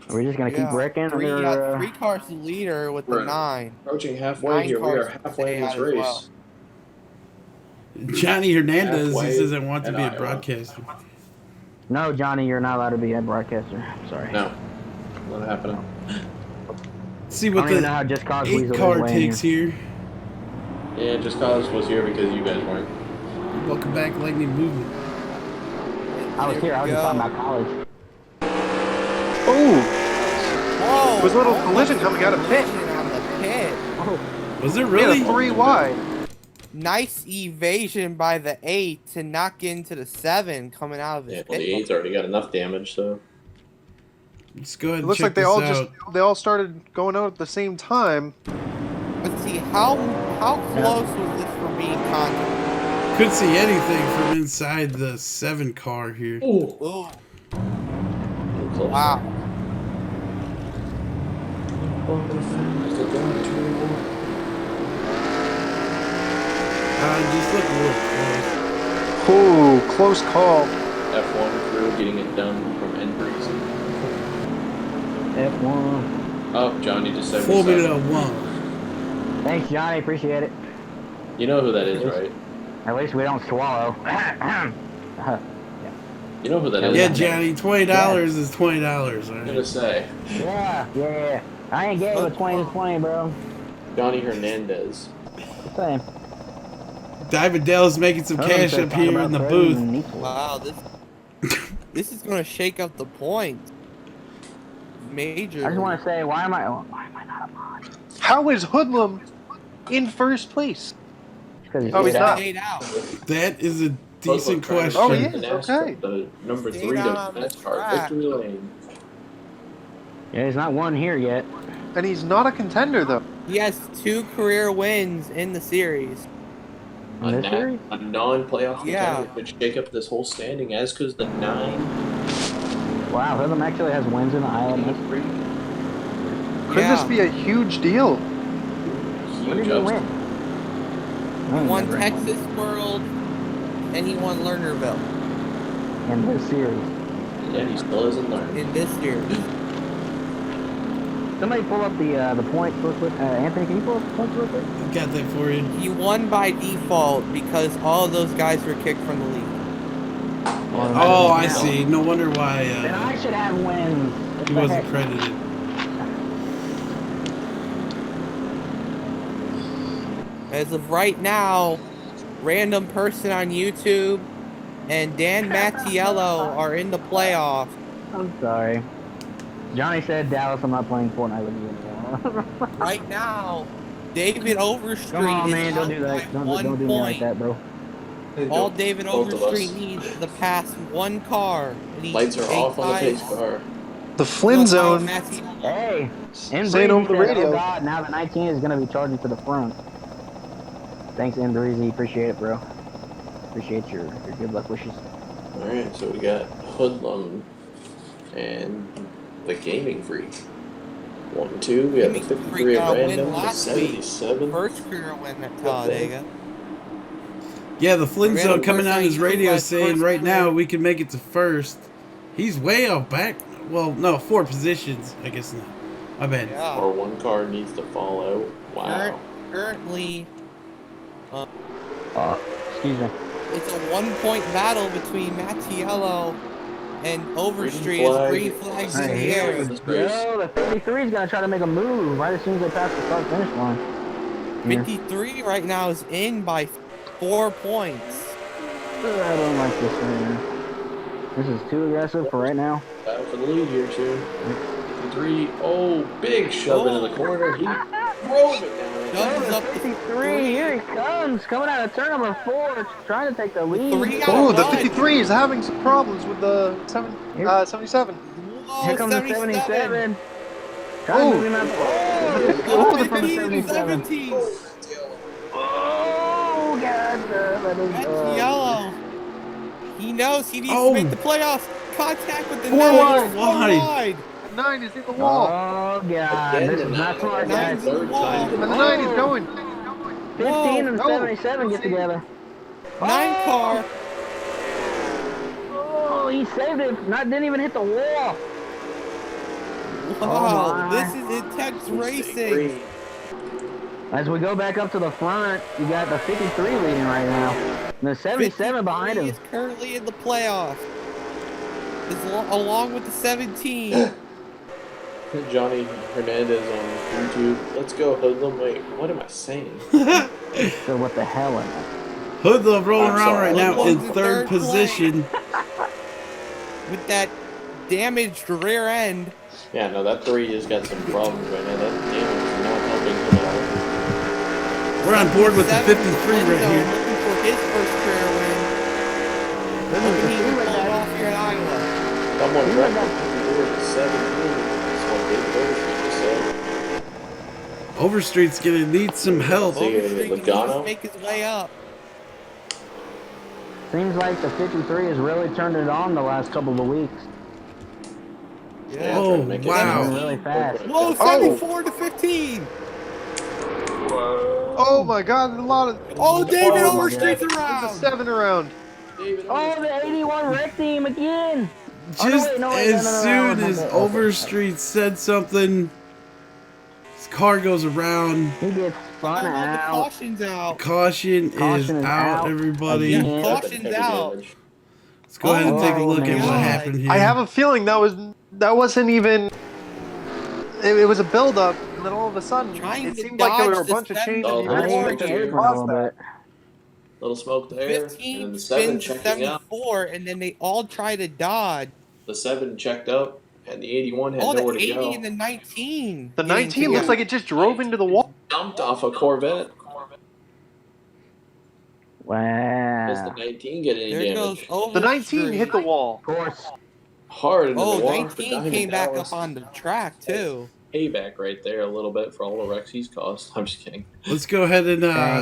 We're just gonna keep wrecking. Three, Or, 3 cars leader with the Right. 9. Approaching halfway 9 here, we cars are halfway in to this stay out as race. well. Johnny Hernandez, Halfway he doesn't want to in be a Iowa. broadcaster. No, Johnny, you're not allowed to be a broadcaster. Sorry. No, not happening. Let's see I what don't even know the how Just Cause 8 Weasel car is weighing takes here. here. Yeah, just cause was here because you guys weren't. Welcome back, Lightning Movement. I was here. I was just talking about college. Oh, Whoa! There was a little almost collision coming out of pit. collision on the pit. Was it made really? a 3 wide. Nice evasion by the 8 to not get into the 7 coming out of his Yeah, well, the pit. 8's already got enough damage, so. Let's go ahead It and looks check like they this all out. they all started going out at the same time. Let's see, how close was this from being contact? Couldn't see anything from inside the 7 car here. Ooh. Ooh, Close. wow. Just look real close. Oh, close call. F1 crew getting it done from N-Breezy. F1. Oh, Johnny just said Full what's minute up. of 1. Thanks, Johnny. Appreciate it. You know who that is, right? At least we don't swallow. You know who that is. Yeah, right? Johnny, $20 is $20, I was alright? gonna say, Yeah. I ain't gave a 20 to 20, bro. Johnny Hernandez. Just saying. Diamond Dale's making some cash up here in the booth. Wow, this is gonna shake up the points. Major. I just want to say, why am I not a mod? How is Hoodlum in first place? Because Oh, he's not. Stayed out. That is a decent question. Oh, yeah. The NASCAR, Okay. The number Stay 3 to down on the NASCAR, track. Victory Lane. Yeah, he's not won here yet. And he's not a contender though. He has 2 career wins in the series. In this series? A non-playoff Yeah. contender could shake up this whole standing, as could the 9. Wow, Hoodlum actually has wins in the island. Could this be a huge deal? What did Huge he ups. win? He won Texas World, and he won Lernerville In this series. Yeah, he still hasn't learned. in this series. Somebody pull up the points real quick. Anthony, can you pull up the points real quick? I've got that for you. He won by default because all of those guys were kicked from the league. Oh, I see. No wonder why Then I should have wins. What he the wasn't heck? credited. As of right now, random person on YouTube and Dan Mattiello are in the playoffs. I'm sorry. Johnny said, Dallas, I'm not playing Fortnite with you anymore. Right now, David Overstreet Come on, is man. Don't up do by that. Don't 1 do me like point. that, bro. All David Both of us. Overstreet needs is to pass one car. And he's Lights are eight off on the pace ties. car. The Flynn zone. Hey, Say it over the said, radio. Oh God, now the 19 is going to be charging to the front. Thanks, Breezy. Appreciate it, bro. Appreciate your good luck wishes. Alright, so we got Hoodlum and the Gaming Freak. 1, 2. We have the Gaming 53 Freak at got a win random, the last week. 77. First career win at Talladega. Yeah, the Flynn Random Zone coming person on his you radio guys saying first right now career. we can make it to first. He's way out back. Well, no, 4 positions. I guess not. My bad. Yeah. Or one car needs to fall out. Wow. Currently, Excuse me. it's a 1-point battle between Mattiello and Overstreet. Green flag. As green flags in Hey, the here air. we go. The 53 is going to try to make a move right as soon as they pass the start finish line. Yeah. 53 right now is in by 4 points. I don't like this right now. This is too aggressive for right now. Battle for the lead here, too. 53. Oh, big shove into the corner. He drove it down. Guns up to 53, here he comes, coming out of turn number 4, trying to take the lead. Three out. Oh, the One. 53 is having some problems with the 77. Whoa, Here comes the 77. Trying Oh. to move him out. Oh, the 77. 17. Oh, God. That is, Mattiello. He knows he needs Oh. to make the playoffs. Contact with the 4 9. wide. The 9 is in the wall. Oh, God. Again, This the is not 9. smart, Nine. guys. Third time. And the 9 is going. 15 and Whoa. 77 get together. 9 car. Oh, he saved it. Didn't even hit the wall. Wow, my. this is intense racing. Green. As we go back up to the front, you got the 53 leading right now. And the 77 behind 53 him. is currently in the playoffs. Along with the 17. Johnny Hernandez on YouTube. Let's go, Hoodlum. Wait, what am I saying? So what the hell am I? Hoodlum rolling I'm around sorry. right now in Hoodlum's in third third position. With that damaged rear end. Yeah, no, that 3 has got some problems right now. That damage is not helping him at all. We're on board with the 7 53 right Enzo here. looking for his first career win. Hoping he can pull it off here in Iowa. Someone record the 17. That's what David Overstreet just said. Overstreet's gonna need some help. See, Overstreet can Logano? just make his way up. Seems like the 53 has really turned it on the last couple of weeks. Yeah, Oh, trying to make it wow. easy. Really fast. Whoa, 74 to 15. Oh my God, a lot of. Oh, David Oh, Overstreet's There's a around. 7 around. David Oh, the 81 wreck team again. Just Oh, no, wait, no, wait, as no, soon no, as okay. Overstreet said something, his car goes around. He gets spun All the out. cautions out. Caution is Caution is out, out. everybody. Again. Yeah, caution's Heavy out. damage. Let's go ahead and take a Oh, look at what man. happened here. I have a feeling that wasn't even. It was a build-up, and then all of a sudden, Trying it to seemed like there were a dodge the bunch of seven- changes. Oh, in I that's ain't right the here. apron a little bit. Little smoke there. And then 15 the 7 spins to checking out. 74, and then they all try to dodge. The 7 checked up, and the 81 had Oh, the nowhere to 80 go. and the 19. The getting 19 looks together. like it just drove into the wall. Dumped off a Corvette. Does the Wow. 19 get any There goes damage? Overstreet. The 19 hit the wall. Of course. Hard into Oh, the wall. 19 came back up on the track, too. Payback right there a little bit for all the wrecks he's caused. I'm just kidding. Let's go ahead and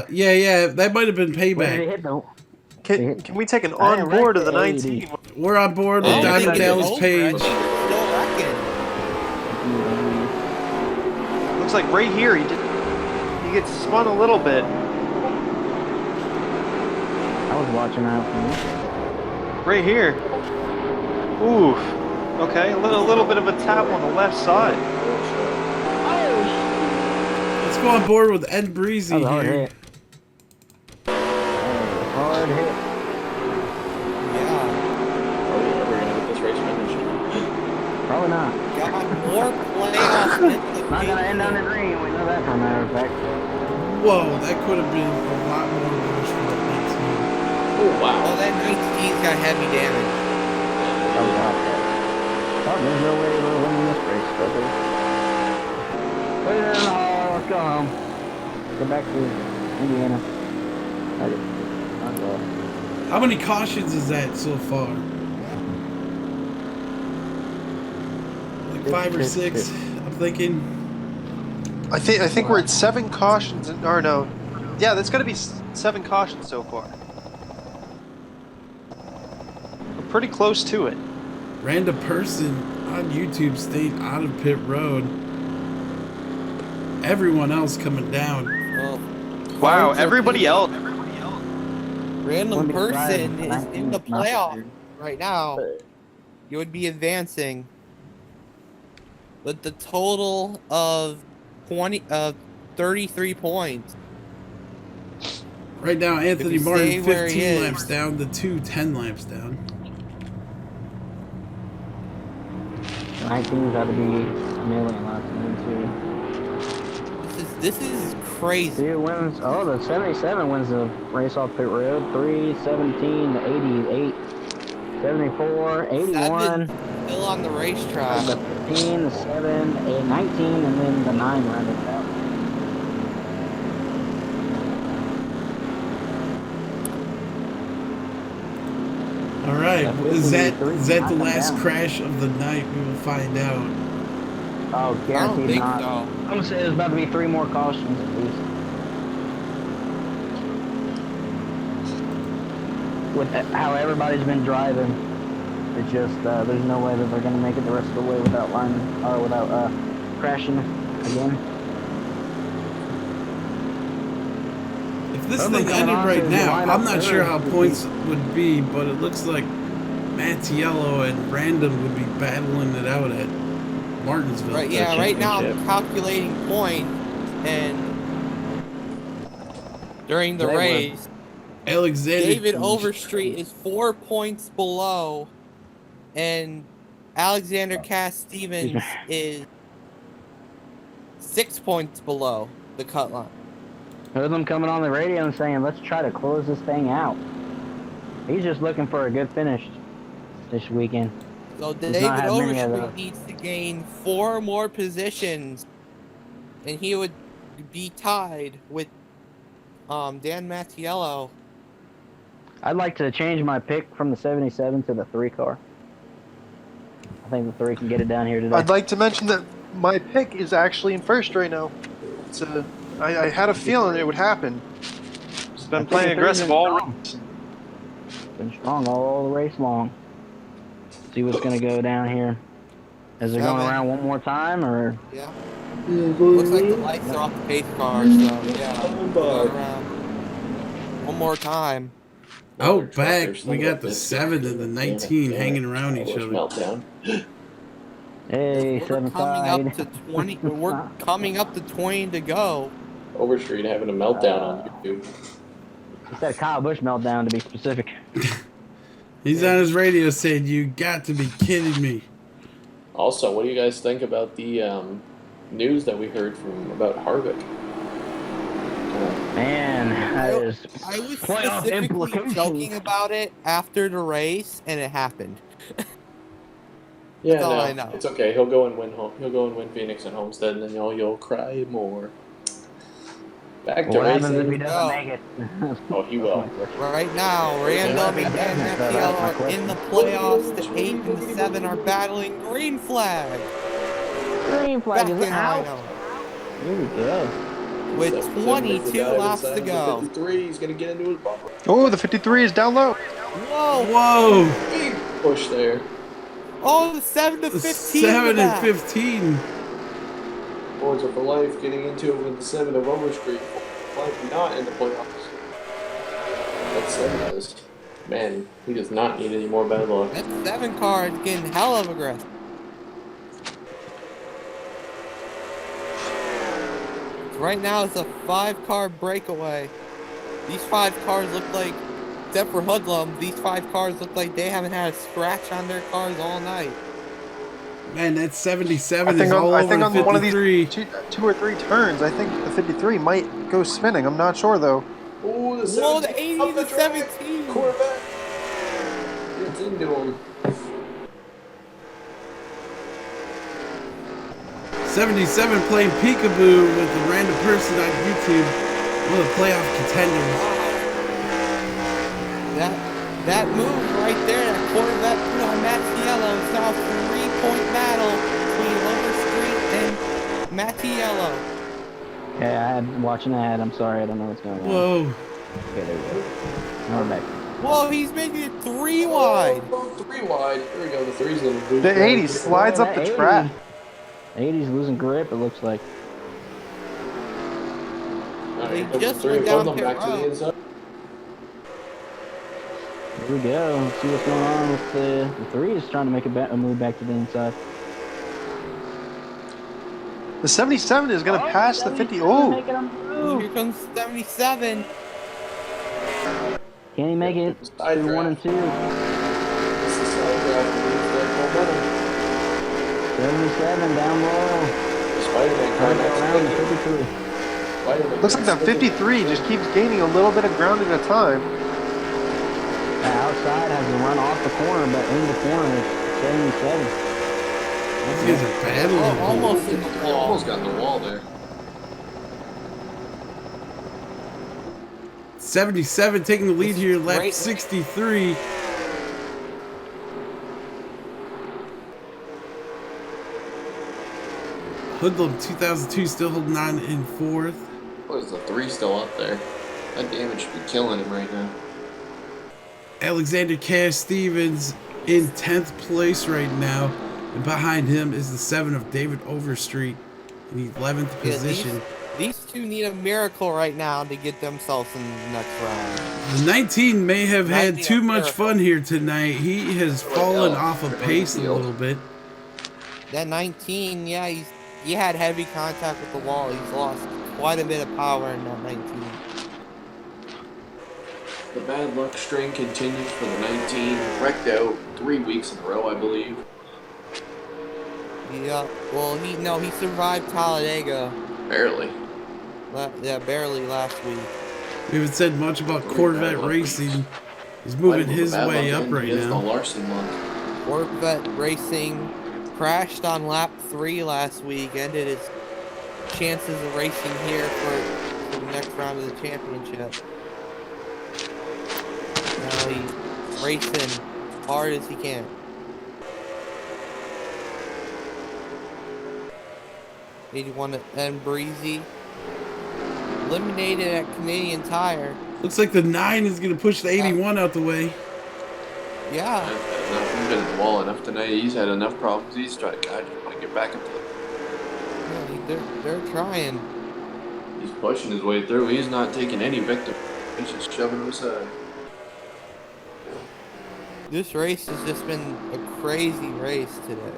yeah, that might have been Where did it payback. hit the? Can we take an I on board of the wrecked 19? We're on board with Oh, Diamond they did Dallas over. I Page. think it's still wrecking. Looks like right here he gets spun a little bit. I was watching out for you. Right here. Oof. Okay, a little bit of a tap on the left side. Let's go on board with Ed Breezy That was a hard here. hit. Hard hit. Yeah. Are we ever going to get this race finished? Probably not. Got more playoffs in the Not gonna end on the green. We know that for a matter of fact. Whoa, that could have been a lot more worse for that 19. Oh, wow. Oh, that 19's got heavy damage. Oh, God. Oh, there's no way we're winning this race, brother. Put it in the hall. Let's go home. Go back to Indiana. How many cautions is that so far? Like 5 or 6, I'm thinking. I think we're at 7 cautions, or no. Yeah, that's got to be 7 cautions so far. We're pretty close to it. Random person on YouTube stayed out of pit road. Everyone else coming down. Well, Wow, cards are everybody pretty- else. Random person is Drive in the 19 is not playoff weird. right now. You would be advancing. With the total of 33 points. Right now, Anthony you Martin stay where he 15 is. laps down, the 2 10 laps down. 19's got to be a million laps into. This is crazy. See who wins. Oh, the 77 wins the race off pit road. 3, 17, 88, 74, 81. Still on the racetrack. The 15, the 7, 8, 19, and then the 9 rounded out. All right, That is that 53, the last down. crash of the night? We will find out. Oh, I don't guaranteed think not. so. I'm gonna say there's about to be 3 more cautions at least. With how everybody's been driving, it's just there's no way that they're gonna make it the rest of the way without lining or without crashing again. If this Someone thing coming ended on right to now, line I'm up not third sure how would points would be, but it looks like Mattiello and Random would be battling it out at Martinsville. Right, yeah, right now I'm calculating points, and during the They would. race, Alexander David Overstreet is 4 points below, and Alexander Cass Stevens is 6 points below the cut line. Heard them coming on the radio and saying, "Let's try to close this thing out." He's just looking for a good finish this weekend. So Does David not have many of Overstreet those. needs to gain 4 more positions, and he would be tied with Dan Mattiello. I'd like to change my pick from the 77 to the 3 car. I think the 3 can get it down here today. I'd like to mention that my pick is actually in first right now. It's I had a feeling it would happen. It's been playing aggressive all race. Been strong all the race long. See what's gonna go down here. Is it going around one more time or? Yeah. Looks like the lights are off the pace car, so yeah. Go around one more time. Oh, back we got the 7 and the 19 hanging around each other. Meltdown. Hey, We're 7 coming side. up to 20. We're coming up to 20 to go. Overstreet having a meltdown on YouTube. It's that Kyle Busch meltdown to be specific. He's on his radio saying, "You got to be kidding me." Also, what do you guys think about the news that we heard from about Harvick? Man, that is I was playoff specifically implications. joking about it after the race, and it happened. Yeah, That's all no, I know. it's okay. He'll go and win home. He'll go and win Phoenix and Homestead, and then you'll cry more. Back to what happens if he racing. doesn't make it? Oh, he will. Right now, Randall and Dan Mattiello are in the playoffs. The 8 and the 7 are battling green flag. Green flag Back is in out. Rhino. Here we go. With Except 22 for the guy laps inside to of go. the 53, he's gonna get into his bumper. Oh, the 53 is down low. Whoa! Whoa! Big push there. Oh, the 7 to The 15. 7 and back. 15. Poor points are for life, getting into it with the 7 of Overstreet. Life not in the playoffs. That 7 does. Man, he does not need any more bad luck. That 7 car is getting hell of aggressive. Right now it's a 5-car breakaway. These 5 cars look like, except for Hoodlum, these 5 cars look like they haven't had a scratch on their cars all night. Man, that 77 is all over the on one of 53. these two or three turns, I think the 53 might go spinning. I'm not sure though. Ooh, the 17. Whoa, the 80 up the to track. 17. Corvette. Gets into him. 77 playing peekaboo with a random person on YouTube. One of the playoff contenders. That move right there, that Corvette put on Mattiello, is now a 3-point battle between Overstreet and Mattiello. Yeah, I'm watching that. I'm sorry, I don't know what's going on. Whoa. Okay, there we go. Now we're back. Whoa, he's making it 3 wide. Oh, 3 wide. There we go. The 3's going to The 80 slides up the track. 80's losing grip, it looks like. They just went down pit back to the road. inside. Here we go. Let's see what's going on with the 3 is trying to make a move back to the inside. The 77 is going to pass the 50. Oh, Here comes 77. Can he make it Side to 1 and 2? It's the side draft. That momentum. 77 down low. Spider-Man car Trying to next go around the to 53. Spider-Man looks like the 53 just keeps gaining a little bit of ground at a time. The outside has to run off the corner, but in the corner it's 77. These guys are battling. Almost in the He wall. almost got in the wall there. 77 taking the lead here, lap Great. 63. Hoodlum 2002 still holding on in 4th. What is the 3 still up there? That damage should be killing him right now. Alexander Cass Stevens in 10th place right now. And behind him is the 7 of David Overstreet in the 11th Yeah, position. These 2 need a miracle right now to get themselves in the next round. The 19 may have had 19 too a much miracle. fun here tonight. He has fallen off of pace a little bit. That 19, yeah, he had heavy contact with the wall. He's lost quite a bit of power in that 19. The bad luck string continues for the 19. Wrecked out 3 weeks in a row, I believe. Yeah, well, he survived Talladega. Barely. Yeah, barely last week. We haven't said much about Corvette racing. He's moving his way up right The now. Larson luck. Corvette Racing crashed on lap 3 last week, ended his chances of racing here for the next round of the championship. Now he's racing hard as he can. 81 and Breezy. Eliminated at Canadian Tire. Looks like the 9 is going to push the 81 out the way. Yeah. He's been in the wall enough tonight. He's had enough problems. He's trying to get back up. They're trying. He's pushing his way through. He's not taking any victim. He's just shoving him aside. This race has just been a crazy race today.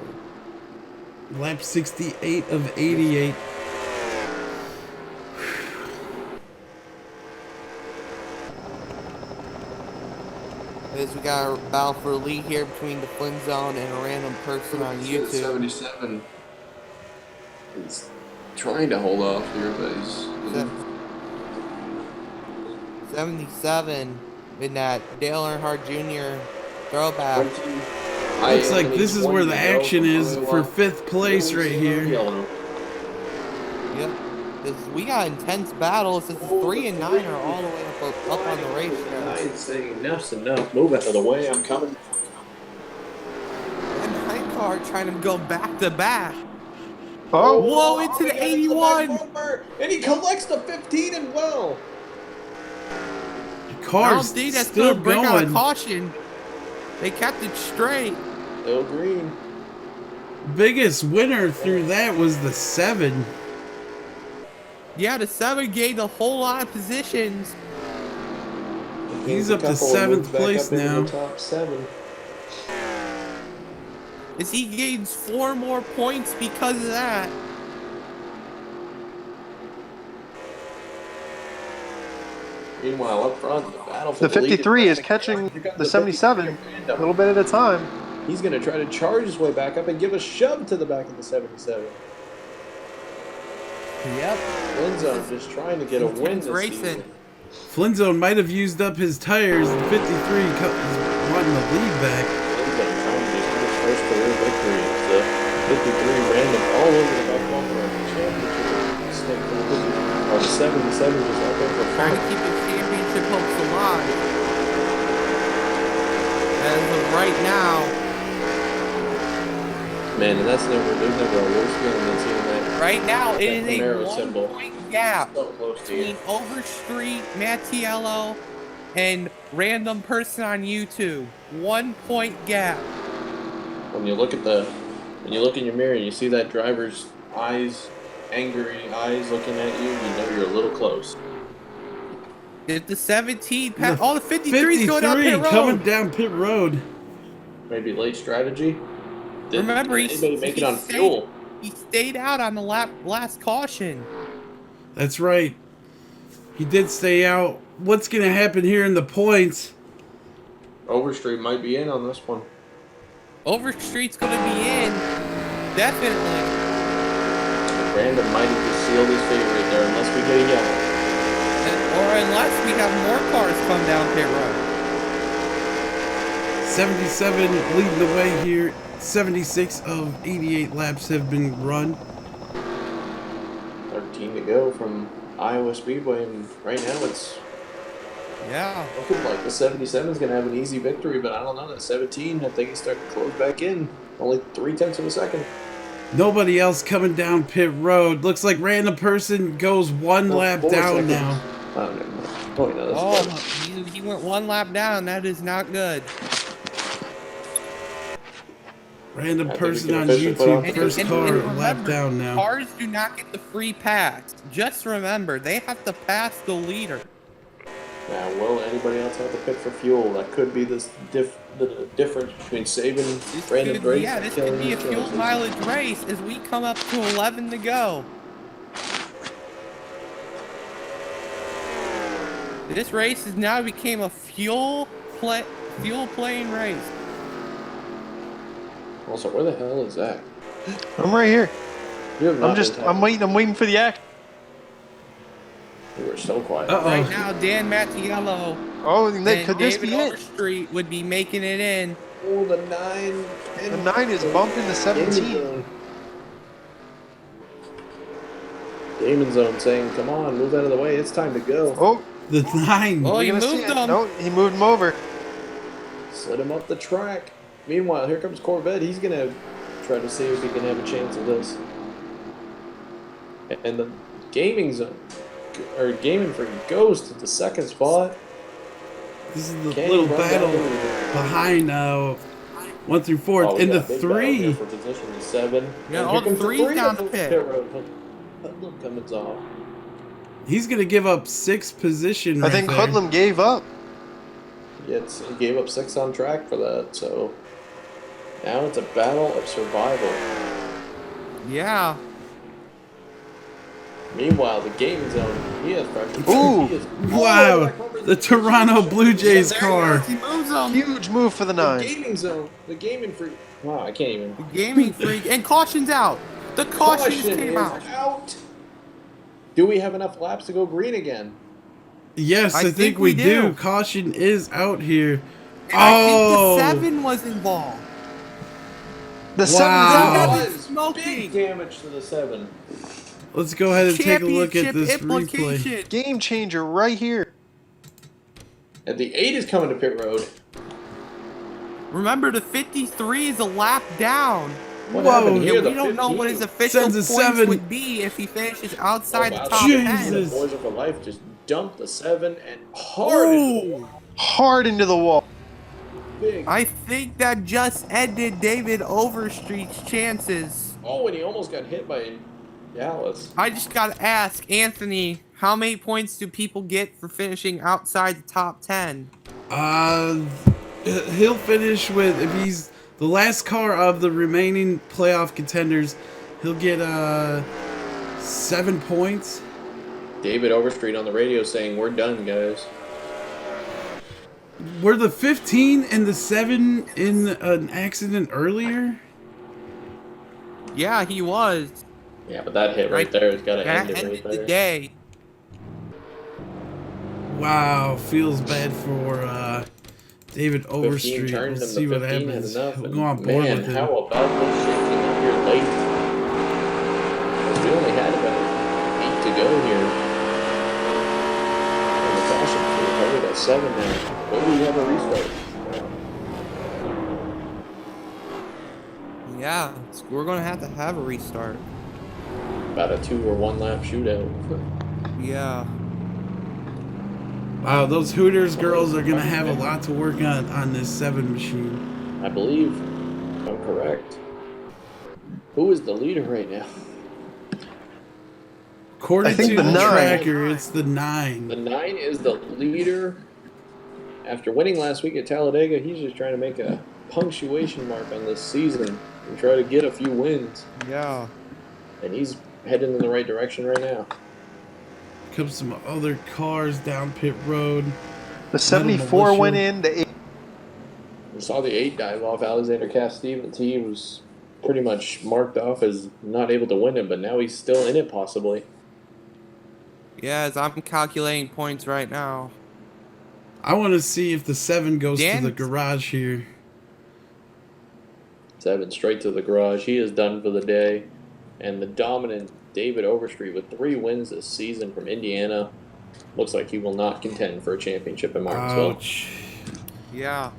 Lap 68 of 88. As we got a battle for a lead here between the Flynn Zone and a random person on YouTube. 77 is trying to hold off here, but he's... 77 in that Dale Earnhardt Jr. throwback. Looks like this is where the action is for 5th place right here. Yep. We got intense battles. It's 3 and 9 are all the way up on the racetrack. I'm saying enough's enough. Move out of the way. I'm coming. And 9 car trying to go back to back. Oh, Whoa, into the 81. And he collects the 15 and well. The I don't car's think that's still going to break out a going. caution. They kept it straight. Still green. Biggest winner through that was the 7. Yeah, the 7 gained a whole lot of positions. He's Gains a up to couple and 7th moves back place up into now. the top 7. As he gains 4 more points because of that. Meanwhile, up front, the battle for The the lead 53 is back. catching Here comes the 77 53 a random. little bit at a time. He's going to try to charge his way back up and give a shove to the back of the 77. Yep. Flinzone just trying to get a win Intense this racing. season. Flinzone might have used up his tires. The 53 is wanting the lead back. Flinzone trying to just get his first career victory. It's the 53 random all over the back bumper of the championship stake for the 50. Or the 77 just out there for Trying fun. to keep his championship hopes alive. As of right now, Man, and there's never a worse feeling than seeing that. right now it is a Camaro symbol. 1-point gap So close to you. between Overstreet, Mattiello, and random person on YouTube. 1-point gap. When you look in your mirror and you see that driver's eyes, angry eyes looking at you, you know you're a little close. If the 17 The all the 53's going down pit road. coming down pit road. Maybe late strategy. Did Remember, anybody make it on stayed, fuel? he stayed out on the last caution. That's right. He did stay out. What's going to happen here in the points? Overstreet might be in on this one. Overstreet's going to be in. Definitely. Random might have just sealed his fate right there unless we get a yellow. Or unless we have more cars come down pit road. 77 leading the way here. 76 of 88 laps have been run. 13 to go from Iowa Speedway, and right now it's Yeah. looking like the 77 is going to have an easy victory, but I don't know. That 17, I think he's starting to close back in. Only 0.3 of a second. Nobody else coming down pit road. Looks like random person goes one lap 4 down seconds. now. Oh, never mind. Oh, no, that's better. He went 1 lap down. That is not good. Random I think person we can on officially put on YouTube, the first first car video. lap down now. Cars do not get the free pass. Just remember, they have to pass the leader. Now, will anybody else have to pit for fuel? That could be the difference between saving random race Yeah, and this killing could be a each fuel other. mileage race as we come up to 11 to go. This race has now became a fuel playing race. Also, where the hell is Zach? I'm right here. You have not been I'm talking. waiting for the act. You were so quiet. Uh-oh. Right now, Dan Mattiello Oh, and could this David be it? Overstreet would be making it in. Oh, the 9. The 9 is bumping the 17. Damon Zone saying, come on, move out of the way. It's time to go. Oh, The 9. Oh, we're he gonna see moved it. them. No, he moved him over. Slid him up the track. Meanwhile, here comes Corvette. He's going to try to see if he can have a chance at this. And the Gaming Zone, or Gaming Freak, goes to the 2nd spot. This is the Can little he run battle down the- behind 1 through 4. Oh, we In the got a big battle here 3, for position 7. Yeah, And all here comes three's the 3 down to the pit. road. Hoodlum comes off. he's going to give up 6th position I right think there. Hoodlum gave up. He gave up 6 on track for that, so now it's a battle of survival. Yeah. Meanwhile, the Gaming Zone, he has pressure. Ooh. He is Wow, the Toronto Blue Jays There car. he moves them. Huge move for the The 9. Gaming Zone, the Gaming Freak. Wow, I can't even. Gaming Freak. And caution's out. The cautions Caution came is out. out. Do we have enough laps to go green again? Yes, I think we do. Caution is out here. And I Oh, think the 7 was involved. The Wow. 7's That out. was smoking. big damage to the 7. let's go ahead and take a look at Championship this replay. implication. Game changer right here. And the 8 is coming to pit road. Remember, the 53 is a lap down. What Whoa. happened And here? we The don't know what 15? his official Sends a points 7. would be if he finishes outside Oh, the wow. top Jesus. 10. The boys are for life just dumped the 7 and hard into the Oh, Hard into the wall. big. I think that just ended David Overstreet's chances. Oh, and he almost got hit by Yeah, let's. I just gotta ask, Anthony, how many points do people get for finishing outside the top 10? Uh, he'll finish with, if he's the last car of the remaining playoff contenders, he'll get 7 points. David Overstreet on the radio saying, "We're done, guys." Were the 15 and the 7 in an accident earlier? Yeah, he was. Yeah, but that hit right there has got to end That it right ended the there. day. Wow, feels bad for David 15 Overstreet. turned We'll him see to what 15 happens. enough. We'll And go on board man, with it. how about this shifting up here late? We only had about 8 to go here. And the caution flew probably at 7 now. Maybe we have a restart. Yeah, we're gonna have a restart. About a 2 or 1 lap shootout. Yeah. Wow, those Hooters girls are going to have a lot to work on this 7 machine. I believe, if I'm correct. Who is the leader right now? According I think to the the 9. tracker, it's the 9. The 9 is the leader. After winning last week at Talladega, he's just trying to make a punctuation mark on this season and try to get a few wins. Yeah. And he's heading in the right direction right now. Comes some other cars down pit road. The 74 went in. The 8. We saw the 8 dive off. Alexander Cass-Stevens. He was pretty much marked off as not able to win it, but now he's still in it possibly. Yeah, as I'm calculating points right now. I want to see if the 7 goes to Dan? the garage here. 7 straight to the garage. He is done for the day. And the dominant David Overstreet with 3 wins this season from Indiana. Looks like he will not contend for a championship in Martinsville. Ouch. Yeah.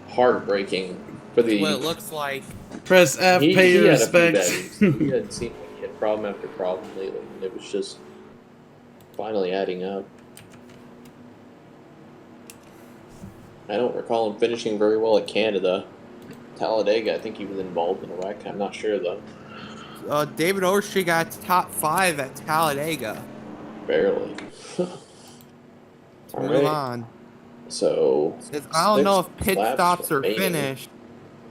Heartbreaking for the. What it looks like. Press F, pay your had a few respects. bad. He hadn't seen like he had problem after problem lately, and it was just finally adding up. I don't recall him finishing very well at Canada. Talladega, I think he was involved in a wreck. I'm not sure though. David Overstreet got top 5 at Talladega. Barely. All Move right. on. So I don't know if 6 pit laps stops are remaining. finished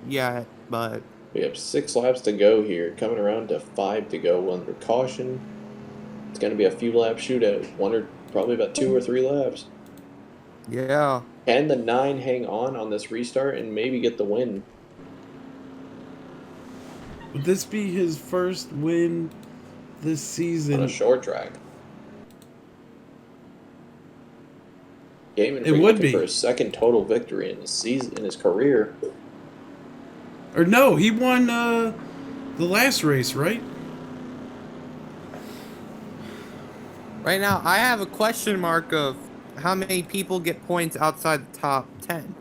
yet, but We have 6 laps to go here, coming around to 5 to go under caution. It's going to be a few lap shootout, probably about 2 or 3 laps. yeah. Can the 9 hang on this restart and maybe get the win? Would this be his first win this On season? a short track. Gaiman It would looking be. for his second total victory in his season, in his career. Or no, he won the last race, right? Right now, I have a question mark of how many people get points outside the top 10.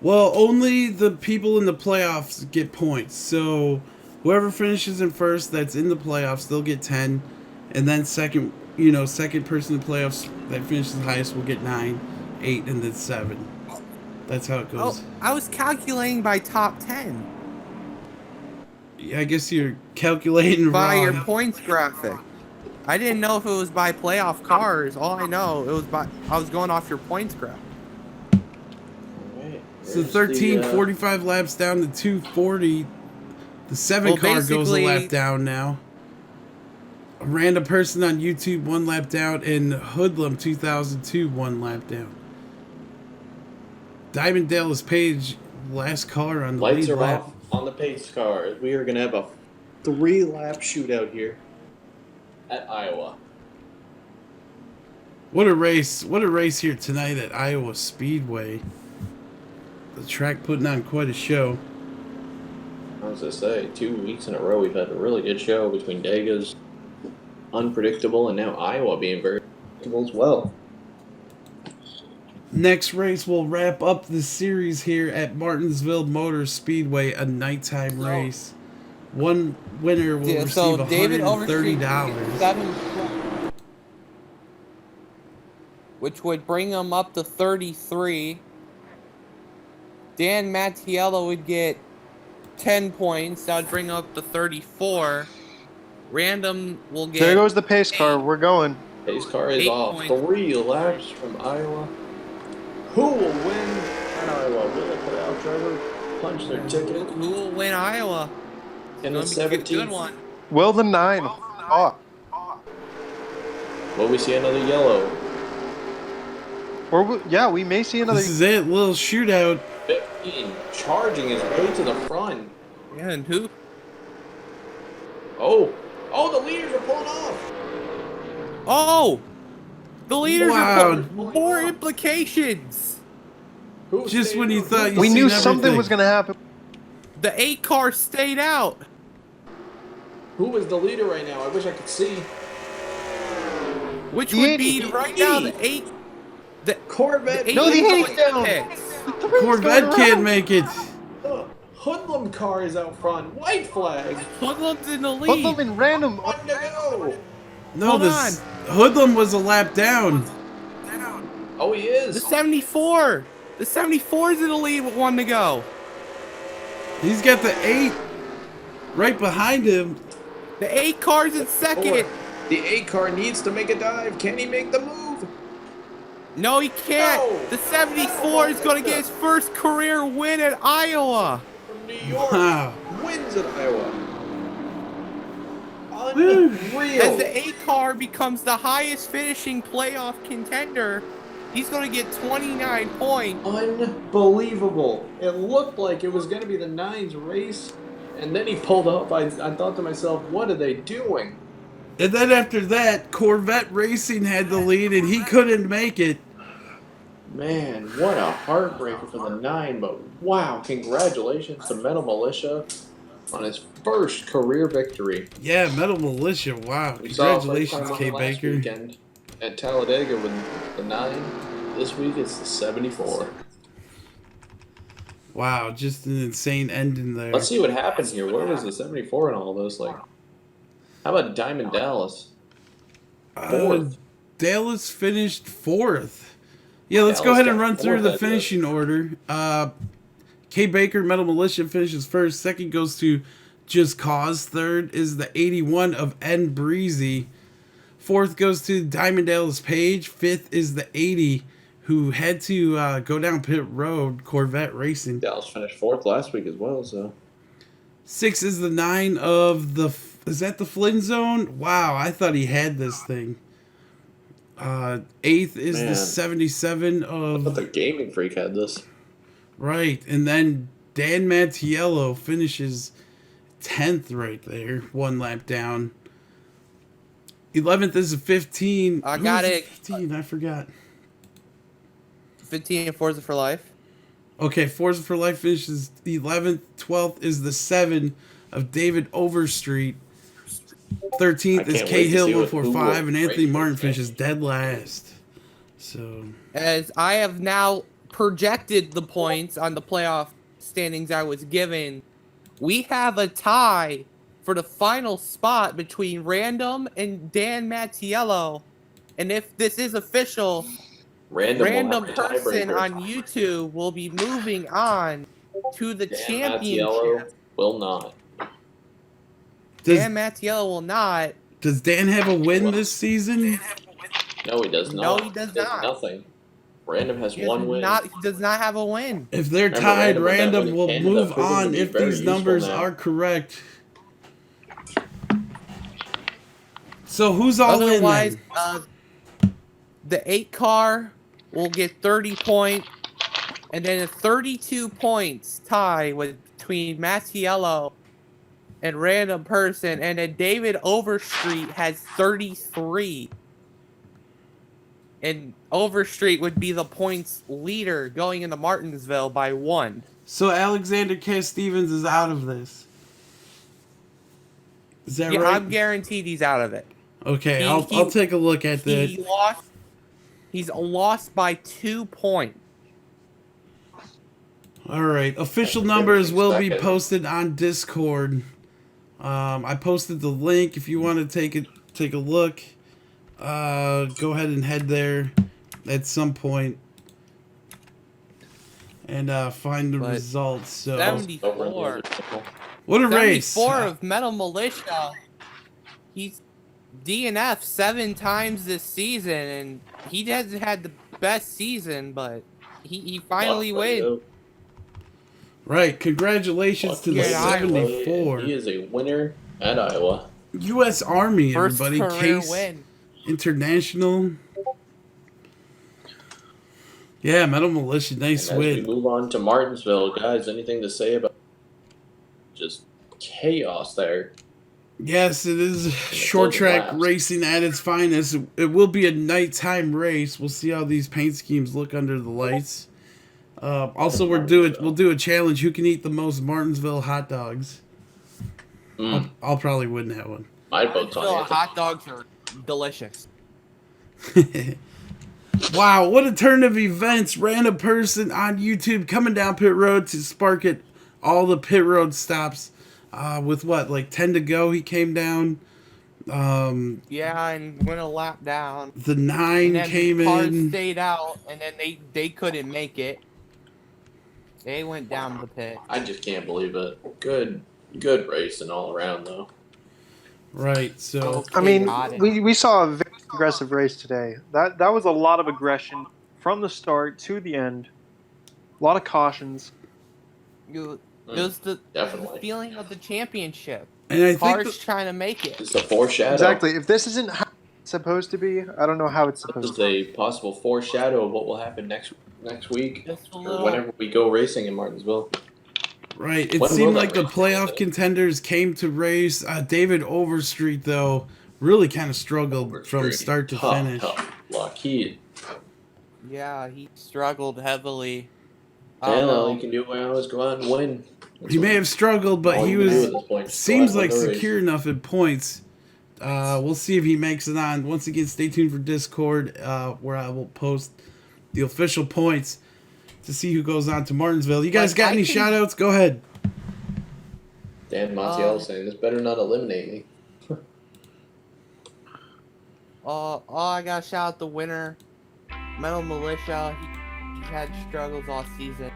Well, only the people in the playoffs get points. So whoever finishes in first that's in the playoffs, they'll get 10. And then second person in the playoffs that finishes highest will get 9, 8, and then 7. That's how it goes. Oh, I was calculating by top 10. Yeah, I guess you're calculating By wrong. your points graphic. I didn't know if it was by playoff cars. All I know, I was going off your points graph. Alright, So there's 13, the, 45 laps down to 240. The 7 car goes a basically- lap down now. A random person on YouTube 1 lap down, and Hoodlum 2002 1 lap down. Diamond Dallas Page, last car on the Lights lead are lap. off on the pace car. We are going to have a 3-lap shootout here at Iowa. What a race! What a race here tonight at Iowa Speedway. The track putting on quite a show. I was going to say, 2 weeks in a row we've had a really good show between Degas, unpredictable, and now Iowa being very predictable as well. Next race will wrap up the series here at Martinsville Motor Speedway, a nighttime race. One winner will receive $130. 7, which would bring him up to 33. Dan Mattiello would get 10 points. That would bring him up to 34. Random will get. There goes the pace car. We're going. Pace car is 8 off. points. 3 laps from Iowa. Who will win at Iowa? Will the playoff driver punch their ticket Who will win Iowa? in the It's gonna be a good 17th? one. Will the 9 off? Will we see another yellow? Or yeah, we may see another. This is it, little shootout. 15 charging his way to the front. Yeah, and who? Oh, the leaders are pulling off. Oh! The leaders Wow. are putting more implications. Who Just stayed when you in? thought you We seen knew something everything. was going to happen. The 8 car stayed out. Who is the leader right now? I wish I could see. Which The would 80. be right now the 8. The Corvette. 8 No, the is 80's going down. pits. Corvette can't make it. The hoodlum car is out front. White flag. Hoodlum's in the lead. Hoodlum and Random. One to go. No, Hold this Hoodlum was a lap down. Oh, he The is. 74. The 74 is in the lead with 1 to go. He's got the 8 right behind him. The 8 car's in second. The 8 car needs to make a dive. Can he make the move? No, he can't. No. The 74 is going to get his first career win at Iowa. From New York. Wow. Wins at Iowa. As Unreal. the 8 car becomes the highest finishing playoff contender, he's going to get 29 points. Unbelievable. It looked like it was going to be the 9's race, and then he pulled up. I thought to myself, what are they doing? And then after that, Corvette Racing had the lead and he couldn't make it. Man, what a heartbreaker for the 9, but wow, congratulations to Metal Militia on his first career victory. Yeah, Metal Militia, wow. We saw it Congratulations, first K. time on the last Baker. weekend at Talladega with the 9. This week it's the 74. Wow, just an insane ending there. Let's see what happens here. Where was the 74 in all this? Like, how about Diamond Dallas? Fourth. Dallas finished 4th. Yeah, let's go Dallas ahead and got run through 4th, the I think. finishing order. K. Baker, Metal Militia finishes 1st. 2nd goes to Just Cause. 3rd is the 81 of N. Breezy. 4th goes to Diamond Dallas Page. 5th is the 80 who had to go down pit road, Corvette Racing. Dallas finished 4th last week as well, so. 6 is the 9 of the... Is that the Flynn Zone? Wow, I thought he had this thing. 8th is Man. the 77 I thought of... the Gaming Freak had this. Right, and then Dan Mattiello finishes 10th right there, 1 lap down. 11th is a 15. I Who got was the it. 15, I forgot. 15 and Forza for life. Okay, Forza for Life finishes 11th. 12th is the 7 of David Overstreet. 13th is can't K wait to Hill see what- 145, and who will Anthony race Martin this finishes dead last. So, As I have now projected the points on the playoff standings I was given, we have a tie for the final spot between Random and Dan Mattiello. And if this is official, Random will have the person tiebreaker. on YouTube will be moving on to the Dan championship. Mattiello will not. Dan Mattiello will not. does Dan have a win this season? No, he does No, not. he does There's not. nothing. Random has He does one win. not. He does not have a win. If they're Remember, tied, Random with that Random win will in Canada move proving to on be if very these useful numbers now. are correct. So who's all Otherwise, in then? the 8 car will get 30 points, and then a 32 points tie between Mattiello and Random Person, and then David Overstreet has 33. And Overstreet would be the points leader going into Martinsville by 1. So Alexander Cass Stevens is out of this. Is that Yeah, right? I'm guaranteed he's out of it. Okay, I'll take a look at that. He lost. He's lost by 2 points. All right, official That's numbers good. will be Second. posted on Discord. I posted the link if you want to take a look. Go ahead and head there at some point and find the But results. So 74. Over in the other circle. what a race! 74 of Metal Militia he's DNF 7 times this season, and he hasn't had the best season, but he finally wins. Right, congratulations to the Lucky at Iowa. 74. He is a winner at Iowa. U.S. Army, First everybody. career Case win. International. Yeah, Metal Militia, nice And as we win. move on to Martinsville, guys, anything to say about just chaos there? Yes, it is short track laps. racing at its finest. It will be a nighttime race. We'll see how these paint schemes look under the lights. Also, we'll do a challenge. Who can eat the most Martinsville hot dogs? I'll probably win that one. My vote's on Anthony. Hot dogs are delicious. Wow, what a turn of events. Random person on YouTube coming down pit road to spark it. All the pit road stops. With what, like 10 to go, he came down. Yeah, and went a lap down. The 9 And then came the cars in. stayed out, and then they couldn't make it. They went down the pit. I just can't believe it. Good racing all around, though. Right, so I mean, Chaotic. we saw a very aggressive race today. That was a lot of aggression from the start to the end. A lot of cautions. It was the Definitely. feeling of the championship. and I think Cars trying to make it. It's a foreshadow. Exactly. If this isn't how it's supposed to be, I don't know how it's supposed It's to be. a possible foreshadow of what will happen next week, Just a or little. whenever we go racing in Martinsville. right, it When will seemed that like the race playoff happen? contenders came to race. David Overstreet, though, really kind of struggled from start to finish. Tough luck. He Yeah, he struggled heavily. all he can do now is go out and win. He may have struggled, but All he you can do was at this point is seems go out like and win the race. secure enough in points. We'll see if he makes it on. Once again, stay tuned for Discord, where I will post the official points to see who goes on to Martinsville. You guys Like, got any can- shout outs? Go ahead. Dan Montiel saying this better not eliminate me. I gotta shout out the winner, Metal Militia. He had struggles all season.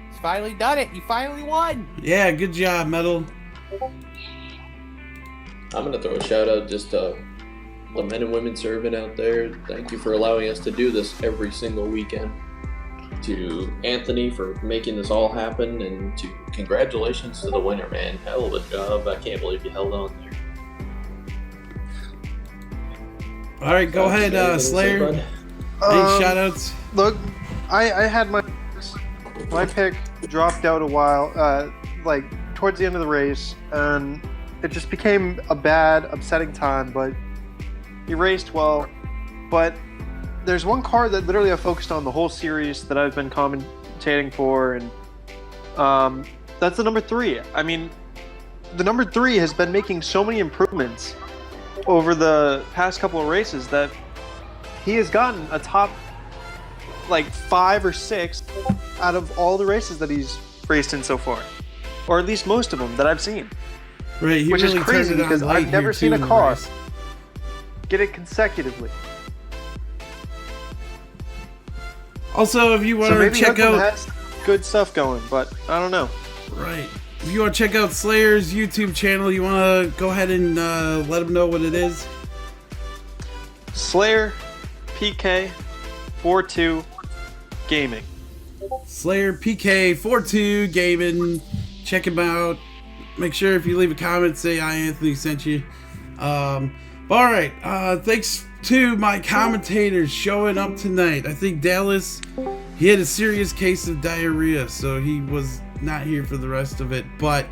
He's finally done it. He finally won. Yeah, good job, Metal. I'm gonna throw a shout out just to the men and women serving out there. Thank you for allowing us to do this every single weekend. To Anthony for making this all happen, and to congratulations to the winner, man. Hell of a job. I can't believe you held on there. All right, go ahead, Anything to say, Slayer. bud? Any shout outs? Look, I had my pick dropped out a while, like towards the end of the race, and it just became a bad, upsetting time. But he raced well. But there's one car that literally I focused on the whole series that I've been commentating for, and that's the number 3. I mean, the number 3 has been making so many improvements over the past couple of races that he has gotten a top like 5 or 6 out of all the races that he's raced in so far, or at least most of them that I've seen. Right, he which is really crazy turned it on because light I've never here, seen too, a in the car race. get it consecutively. Also, if you want So to maybe check Hudson out, has good stuff going, but I don't know. right, if you want to check out Slayer's YouTube channel, you want to go ahead and let him know what it is. Slayer PK 42 Gaming. Slayer PK42 Gaming. Check him out. Make sure if you leave a comment, say iAnthuny sent you. All right. Thanks to my commentators showing up tonight. I think Dallas, he had a serious case of diarrhea, so he was not here for the rest of it. But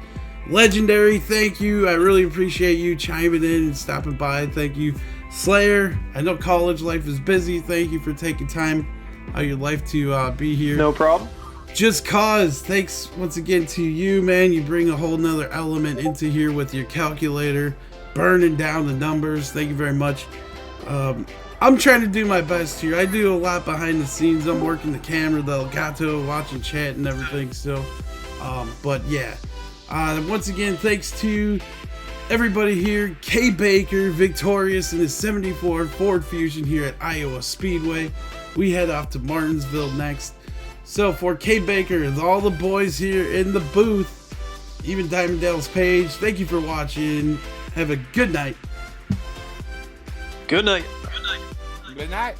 Legendary, thank you. I really appreciate you chiming in and stopping by. Thank you. Slayer, I know college life is busy. Thank you for taking time out of your life to be here. No problem. Just Cause, thanks once again to you, man. You bring a whole nother element into here with your calculator, burning down the numbers. Thank you very much. I'm trying to do my best here. I do a lot behind the scenes. I'm working the camera, the Elgato, watching chat and everything. So, but yeah. Once again, thanks to everybody here. K Baker, victorious in the 74 Ford Fusion here at Iowa Speedway. We head off to Martinsville next. So for K Baker and all the boys here in the booth, even Diamond Dallas Page, thank you for watching. Have a good night. Good night. Good night.